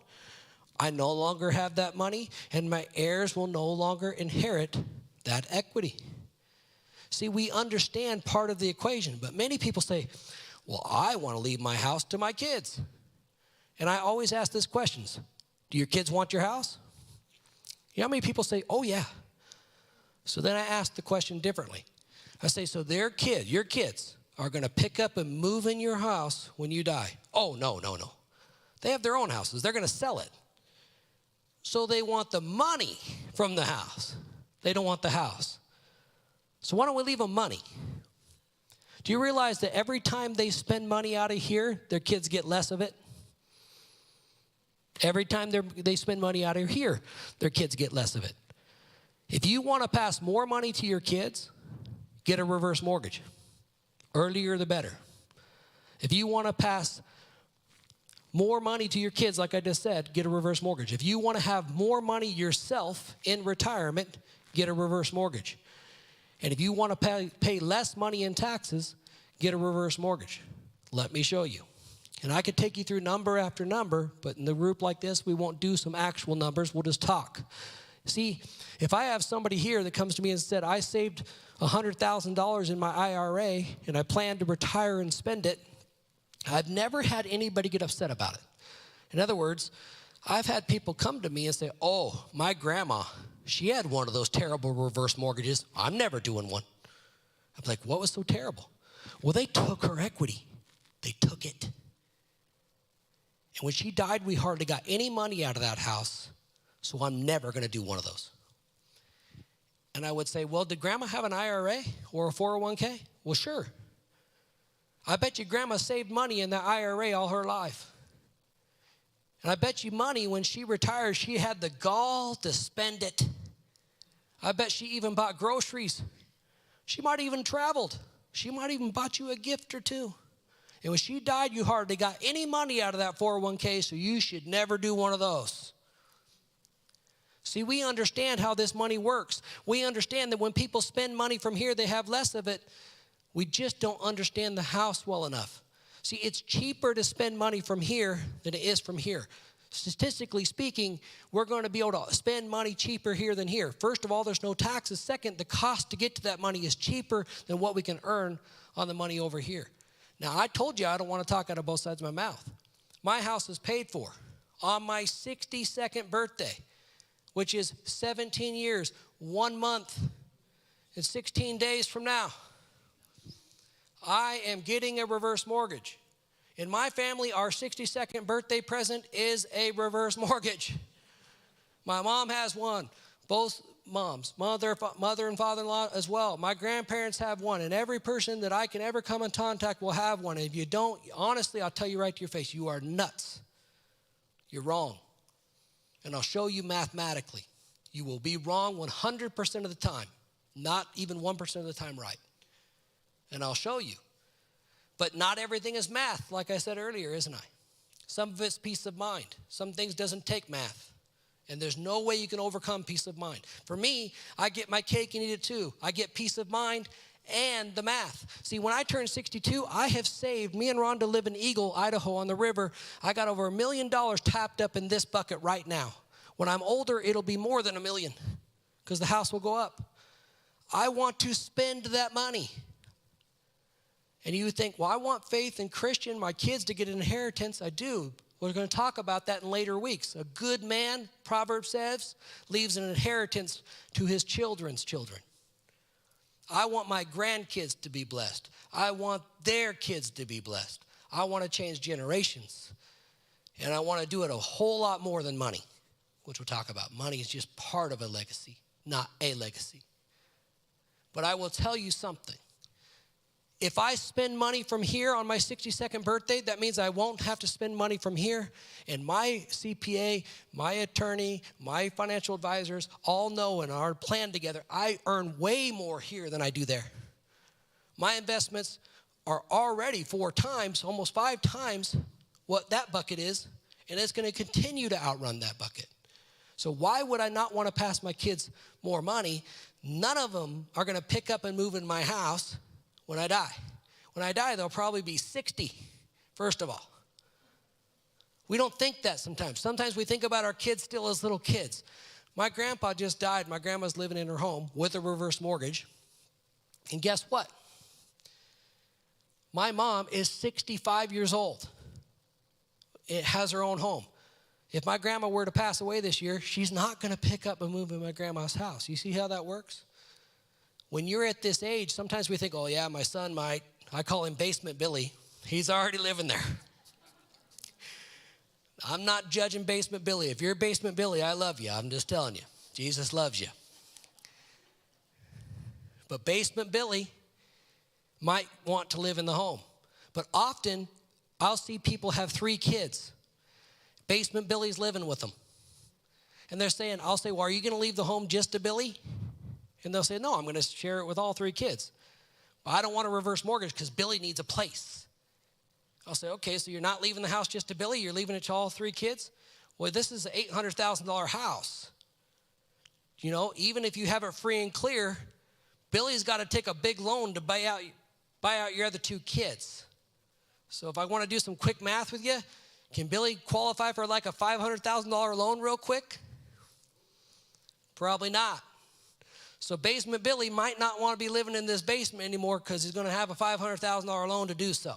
I no longer have that money, and my heirs will no longer inherit that equity. See, we understand part of the equation, but many people say, well, I want to leave my house to my kids. And I always ask this question, do your kids want your house? You know how many people say, oh, yeah. So then I ask the question differently. I say, so your kids are going to pick up and move in your house when you die. Oh, no. They have their own houses. They're going to sell it. So they want the money from the house. They don't want the house. So why don't we leave them money? Do you realize that every time they spend money out of here, their kids get less of it? Every time they spend money out of here, their kids get less of it. If you want to pass more money to your kids, get a reverse mortgage. Earlier the better. If you want to pass more money to your kids, like I just said, get a reverse mortgage. If you want to have more money yourself in retirement, get a reverse mortgage. And if you want to pay less money in taxes, get a reverse mortgage. Let me show you. And I could take you through number after number, but in a group like this, we won't do some actual numbers. We'll just talk. See, if I have somebody here that comes to me and said, I saved $100,000 in my IRA and I plan to retire and spend it, I've never had anybody get upset about it. In other words, I've had people come to me and say, oh, my grandma, she had one of those terrible reverse mortgages. I'm never doing one. I'm like, what was so terrible? Well, they took her equity. They took it. And when she died, we hardly got any money out of that house, so I'm never going to do one of those. And I would say, well, did grandma have an IRA or a 401k? Well, sure. I bet you grandma saved money in that IRA all her life. And I bet you money when she retired, she had the gall to spend it. I bet she even bought groceries. She might have even traveled. She might even bought you a gift or two. And when she died, you hardly got any money out of that 401k, so you should never do one of those. See, we understand how this money works. We understand that when people spend money from here, they have less of it. We just don't understand the house well enough. See, it's cheaper to spend money from here than it is from here. Statistically speaking, we're going to be able to spend money cheaper here than here. First of all, there's no taxes. Second, the cost to get to that money is cheaper than what we can earn on the money over here. Now, I told you I don't want to talk out of both sides of my mouth. My house is paid for on my 62nd birthday, which is 17 years, 1 month, and 16 days from now. I am getting a reverse mortgage. In my family, our 62nd birthday present is a reverse mortgage. My mom has one. Both moms, mother and father-in-law as well. My grandparents have one, and every person that I can ever come in contact will have one. And if you don't, honestly, I'll tell you right to your face, you are nuts. You're wrong. And I'll show you mathematically. You will be wrong 100% of the time, not even 1% of the time right. And I'll show you. But not everything is math, like I said earlier, isn't I? Some of it's peace of mind. Some things doesn't take math. And there's no way you can overcome peace of mind. For me, I get my cake and eat it too. I get peace of mind and the math. See, when I turned 62, I have saved, me and Rhonda live in Eagle, Idaho on the river. I got over $1 million tapped up in this bucket right now. When I'm older, it'll be more than $1 million because the house will go up. I want to spend that money. And you think, well, I want faith in Christian, my kids to get an inheritance. I do. We're going to talk about that in later weeks. A good man, Proverbs says, leaves an inheritance to his children's children. I want my grandkids to be blessed. I want their kids to be blessed. I want to change generations. And I want to do it a whole lot more than money, which we'll talk about. Money is just part of a legacy, not a legacy. But I will tell you something. If I spend money from here on my 62nd birthday, that means I won't have to spend money from here. And my CPA, my attorney, my financial advisors all know in our plan together, I earn way more here than I do there. My investments are already 4 times, almost 5 times what that bucket is, and it's going to continue to outrun that bucket. So why would I not want to pass my kids more money? None of them are going to pick up and move in my house when I die. When I die, they'll probably be 60, first of all. We don't think that sometimes. Sometimes we think about our kids still as little kids. My grandpa just died. My grandma's living in her home with a reverse mortgage. And guess what? My mom is 65 years old. It has her own home. If my grandma were to pass away this year, she's not going to pick up and move in my grandma's house. You see how that works? When you're at this age, sometimes we think, oh, yeah, my son might. I call him Basement Billy. He's already living there. I'm not judging Basement Billy. If you're Basement Billy, I love you. I'm just telling you. Jesus loves you. But Basement Billy might want to live in the home. But often, I'll see people have 3 kids. Basement Billy's living with them. And they're saying, I'll say, well, are you going to leave the home just to Billy? And they'll say, no, I'm going to share it with all 3 kids. Well, I don't want a reverse mortgage because Billy needs a place. I'll say, okay, so you're not leaving the house just to Billy, you're leaving it to all 3 kids? Well, this is an $800,000 house. You know, even if you have it free and clear, Billy's got to take a big loan to buy out your other 2 kids. So if I want to do some quick math with you, can Billy qualify for like a $500,000 loan real quick? Probably not. So Basement Billy might not want to be living in this basement anymore because he's going to have a $500,000 loan to do so.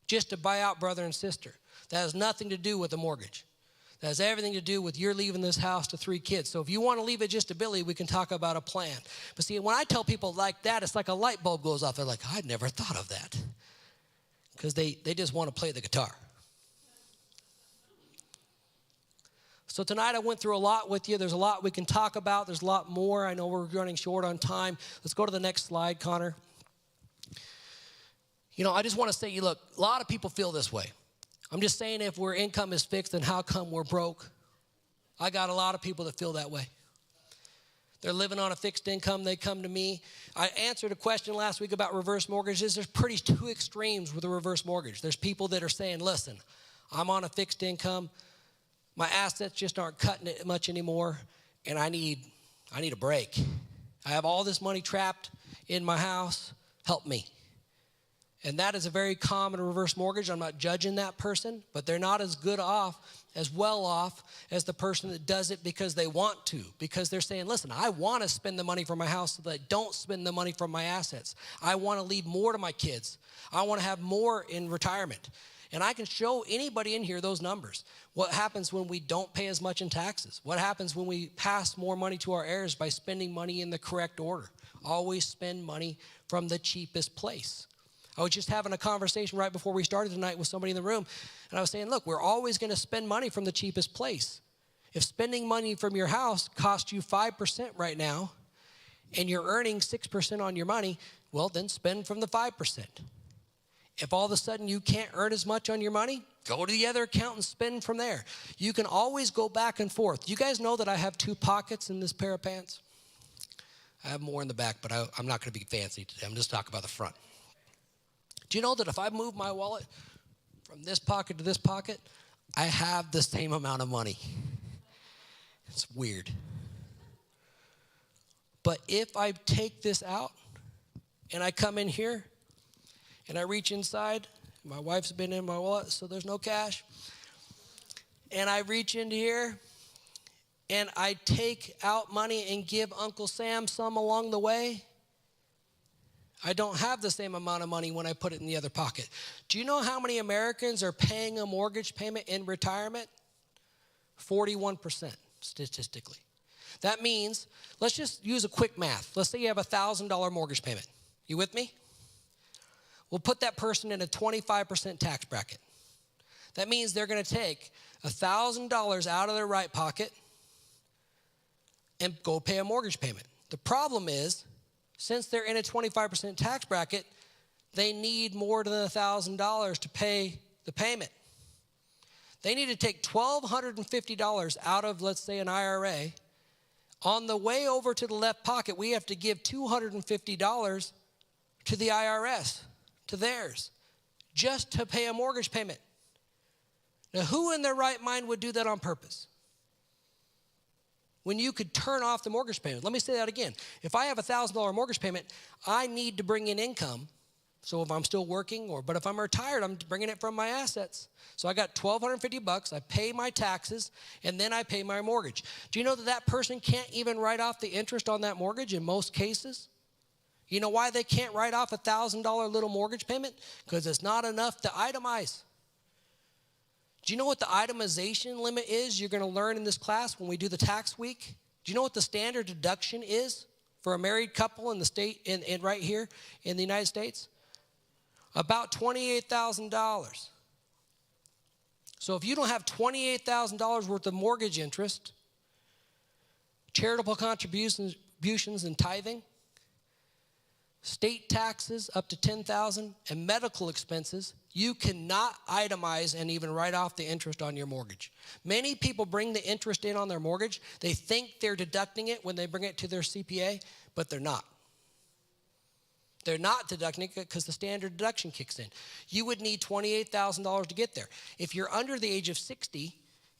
Just to buy out brother and sister. That has nothing to do with a mortgage. That has everything to do with you're leaving this house to 3 kids. So if you want to leave it just to Billy, we can talk about a plan. But see, when I tell people like that, it's like a light bulb goes off. They're like, I'd never thought of that. Because they just want to play the guitar. So tonight I went through a lot with you. There's a lot we can talk about. There's a lot more. I know we're running short on time. Let's go to the next slide, Connor. You know, I just want to say, look, a lot of people feel this way. I'm just saying if our income is fixed, then how come we're broke? I got a lot of people that feel that way. They're living on a fixed income. They come to me. I answered a question last week about reverse mortgages. There's pretty 2 extremes with a reverse mortgage. There's people that are saying, listen, I'm on a fixed income. My assets just aren't cutting it much anymore, and I need a break. I have all this money trapped in my house. Help me. And that is a very common reverse mortgage. I'm not judging that person, but they're not as well off as the person that does it because they want to, because they're saying, listen, I want to spend the money for my house so that I don't spend the money from my assets. I want to leave more to my kids. I want to have more in retirement. And I can show anybody in here those numbers. What happens when we don't pay as much in taxes? What happens when we pass more money to our heirs by spending money in the correct order? Always spend money from the cheapest place. I was just having a conversation right before we started tonight with somebody in the room, and I was saying, look, we're always going to spend money from the cheapest place. If spending money from your house costs you 5% right now, and you're earning 6% on your money, well, then spend from the 5%. If all of a sudden you can't earn as much on your money, go to the other account and spend from there. You can always go back and forth. You guys know that I have 2 pockets in this pair of pants? I have more in the back, but I'm not going to be fancy today. I'm just talking about the front. Do you know that if I move my wallet from this pocket to this pocket, I have the same amount of money? It's weird. But if I take this out and I come in here and I reach inside, my wife's been in my wallet, so there's no cash, and I reach into here and I take out money and give Uncle Sam some along the way, I don't have the same amount of money when I put it in the other pocket. Do you know how many Americans are paying a mortgage payment in retirement? 41% statistically. That means, let's just use a quick math. Let's say you have a $1,000 mortgage payment. You with me? We'll put that person in a 25% tax bracket. That means they're going to take $1,000 out of their right pocket and go pay a mortgage payment. The problem is, since they're in a 25% tax bracket, they need more than $1,000 to pay the payment. They need to take $1,250 out of, let's say, an IRA. On the way over to the left pocket, we have to give $250 to the IRS, to theirs, just to pay a mortgage payment. Now, who in their right mind would do that on purpose? When you could turn off the mortgage payment. Let me say that again. If I have a $1,000 mortgage payment, I need to bring in income. So if I'm still working, but if I'm retired, I'm bringing it from my assets. So I got $1,250, I pay my taxes, and then I pay my mortgage. Do you know that that person can't even write off the interest on that mortgage in most cases? You know why they can't write off a $1,000 little mortgage payment? Because it's not enough to itemize. Do you know what the itemization limit is you're going to learn in this class when we do the tax week? Do you know what the standard deduction is for a married couple in the state, in right here in the United States? About $28,000. So if you don't have $28,000 worth of mortgage interest, charitable contributions and tithing, state taxes up to $10,000, and medical expenses, you cannot itemize and even write off the interest on your mortgage. Many people bring the interest in on their mortgage. They think they're deducting it when they bring it to their CPA, but they're not. They're not deducting it because the standard deduction kicks in. You would need $28,000 to get there. If you're under the age of 60,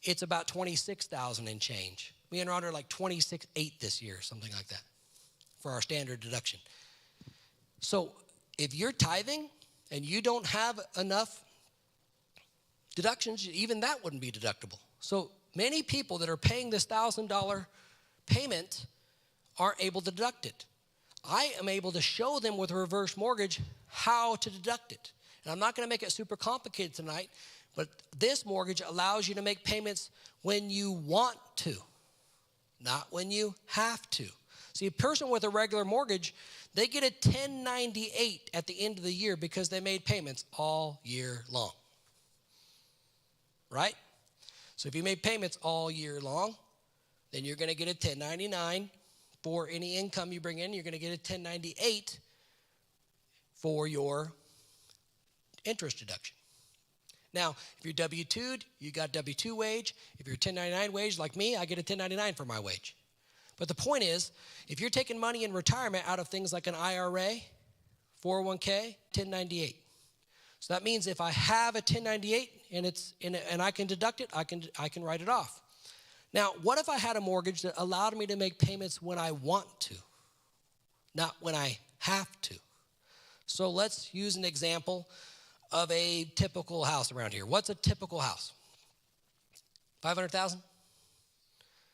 it's about $26,000 and change. Me and Ron are like 26.8 this year, something like that, for our standard deduction. So if you're tithing and you don't have enough deductions, even that wouldn't be deductible. So many people that are paying this $1,000 payment aren't able to deduct it. I am able to show them with a reverse mortgage how to deduct it. And I'm not going to make it super complicated tonight, but this mortgage allows you to make payments when you want to, not when you have to. See, a person with a regular mortgage, they get a 1098 at the end of the year because they made payments all year long. Right? So if you made payments all year long, then you're going to get a 1099 for any income you bring in. You're going to get a 1098 for your interest deduction. Now, if you're W-2'd, you got W-2 wage. If you're 1099 wage like me, I get a 1099 for my wage. But the point is, if you're taking money in retirement out of things like an IRA, 401k, 1098. So that means if I have a 1098 and I can deduct it, I can write it off. Now, what if I had a mortgage that allowed me to make payments when I want to, not when I have to? So let's use an example of a typical house around here. What's a typical house? $500,000?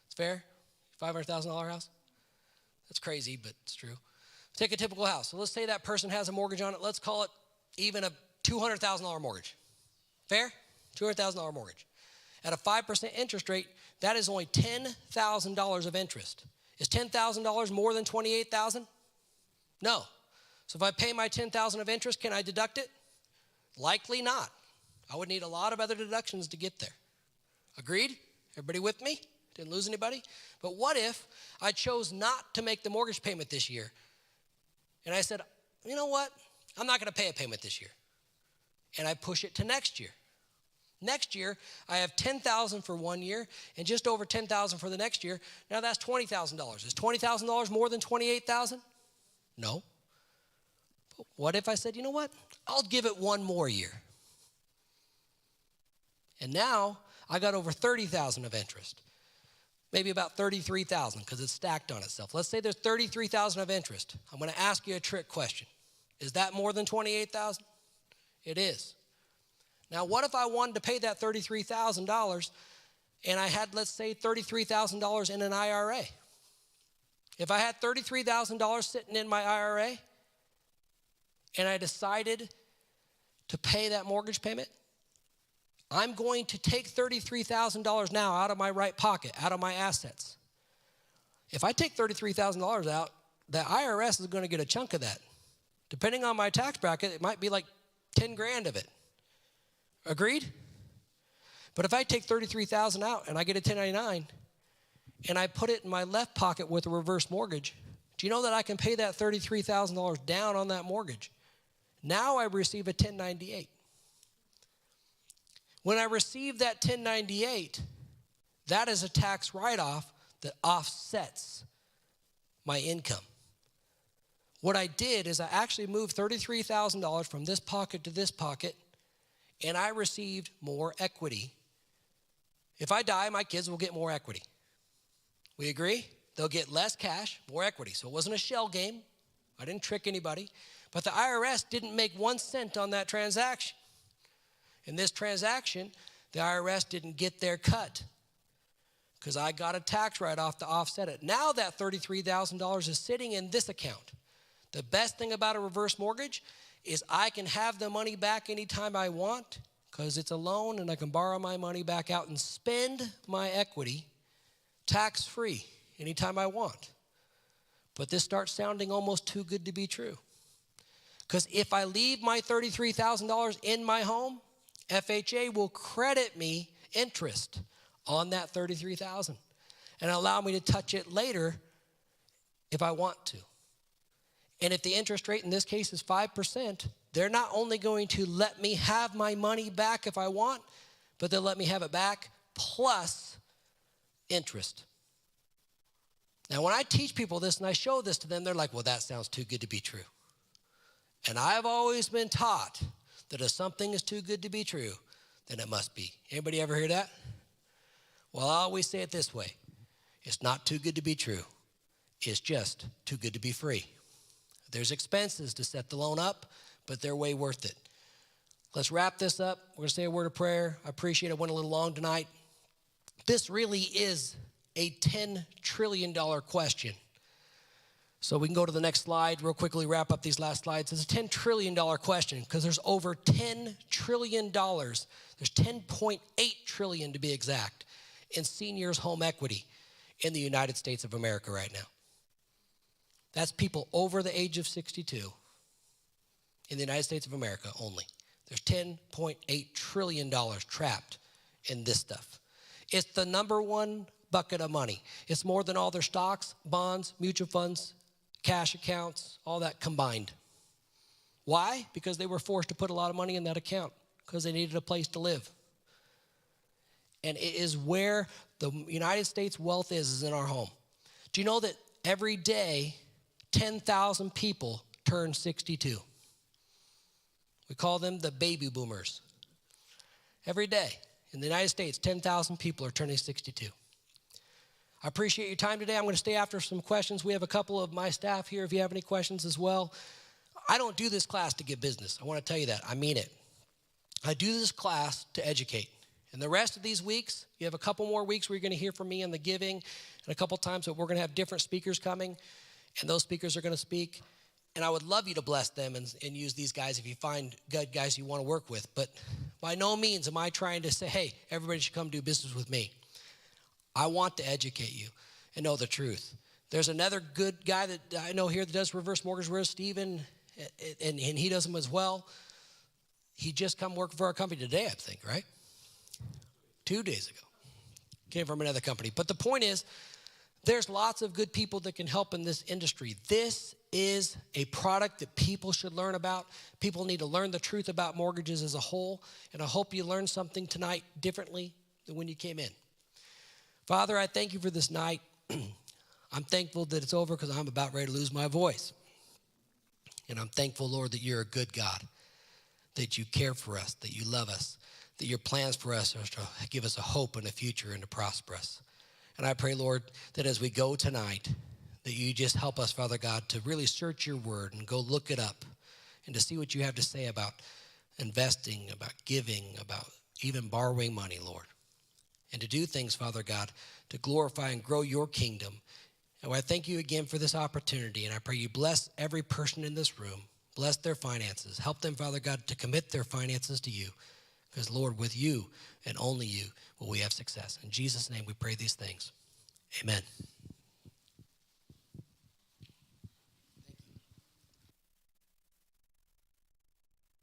It's fair? $500,000 house? That's crazy, but it's true. Take a typical house. So let's say that person has a mortgage on it. Let's call it even a $200,000 mortgage. Fair? $200,000 mortgage. At a 5% interest rate, that is only $10,000 of interest. Is $10,000 more than $28,000? No. So if I pay my $10,000 of interest, can I deduct it? Likely not. I would need a lot of other deductions to get there. Agreed? Everybody with me? Didn't lose anybody? But what if I chose not to make the mortgage payment this year? And I said, you know what? I'm not going to pay a payment this year. And I push it to next year. Next year, I have $10,000 for 1 year and just over $10,000 for the next year. Now that's $20,000. Is $20,000 more than $28,000? No. But what if I said, you know what? I'll give it 1 more year. And now I got over $30,000 of interest. Maybe about $33,000 because it's stacked on itself. Let's say there's $33,000 of interest. I'm going to ask you a trick question. Is that more than $28,000? It is. Now, what if I wanted to pay that $33,000 and I had, let's say, $33,000 in an IRA? If I had $33,000 sitting in my IRA and I decided to pay that mortgage payment, I'm going to take $33,000 now out of my right pocket, out of my assets. If I take $33,000 out, the IRS is going to get a chunk of that. Depending on my tax bracket, it might be like 10 grand of it. Agreed? But if I take $33,000 out and I get a 1099 and I put it in my left pocket with a reverse mortgage, do you know that I can pay that $33,000 down on that mortgage? Now I receive a 1098. When I receive that 1098, that is a tax write-off that offsets my income. What I did is I actually moved $33,000 from this pocket to this pocket, and I received more equity. If I die, my kids will get more equity. We agree? They'll get less cash, more equity. So it wasn't a shell game. I didn't trick anybody. But the IRS didn't make 1 cent on that transaction. In this transaction, the IRS didn't get their cut because I got a tax write-off to offset it. Now that $33,000 is sitting in this account. The best thing about a reverse mortgage is I can have the money back anytime I want because it's a loan and I can borrow my money back out and spend my equity tax-free anytime I want. But this starts sounding almost too good to be true. Because if I leave my $33,000 in my home, FHA will credit me interest on that $33,000 and allow me to touch it later if I want to. And if the interest rate in this case is 5%, they're not only going to let me have my money back if I want, but they'll let me have it back plus interest. Now, when I teach people this and I show this to them, they're like, well, that sounds too good to be true. And I've always been taught that if something is too good to be true, then it must be. Anybody ever hear that? Well, I always say it this way. It's not too good to be true. It's just too good to be free. There's expenses to set the loan up, but they're way worth it. Let's wrap this up. We're going to say a word of prayer. I appreciate it went a little long tonight. This really is a $10 trillion question. So we can go to the next slide real quickly, wrap up these last slides. It's a $10 trillion question because there's over $10 trillion. There's $10.8 trillion to be exact in seniors' home equity in the United States of America right now. That's people over the age of 62 in the United States of America only. There's $10.8 trillion trapped in this stuff. It's the number one bucket of money. It's more than all their stocks, bonds, mutual funds, cash accounts, all that combined. Why? Because they were forced to put a lot of money in that account because they needed a place to live. And it is where the United States wealth is in our home. Do you know that every day 10,000 people turn 62? We call them the baby boomers. Every day in the United States, 10,000 people are turning 62. I appreciate your time today. I'm going to stay after some questions. We have a couple of my staff here if you have any questions as well. I don't do this class to give business. I want to tell you that. I mean it. I do this class to educate. And the rest of these weeks, you have a couple more weeks where you're going to hear from me on the giving, and a couple times that we're going to have different speakers coming, and those speakers are going to speak. And I would love you to bless them and use these guys if you find good guys you want to work with. But By no means am I trying to say, hey, everybody should come do business with me. I want to educate you and know the truth. There's another good guy that I know here that does reverse mortgage. Where's Stephen? And he does them as well. He just come work for our company today, I think, right? 2 days ago. Came from another company. But the point is, there's lots of good people that can help in this industry. This is a product that people should learn about. People need to learn the truth about mortgages as a whole. And I hope you learned something tonight differently than when you came in. Father, I thank you for this night. I'm thankful that it's over because I'm about ready to lose my voice. And I'm thankful, Lord, that you're a good God, that you care for us, that you love us, that your plans for us are to give us a hope and a future and to prosper us. And I pray, Lord, that as we go tonight, that you just help us, Father God, to really search your word and go look it up and to see what you have to say about investing, about giving, about even borrowing money, Lord. And to do things, Father God, to glorify and grow your kingdom. And I thank you again for this opportunity, and I pray you bless every person in this room, bless their finances, help them, Father God, to commit their finances to you, because, Lord, with you and only you will we have success. In Jesus' name we pray these things. Amen.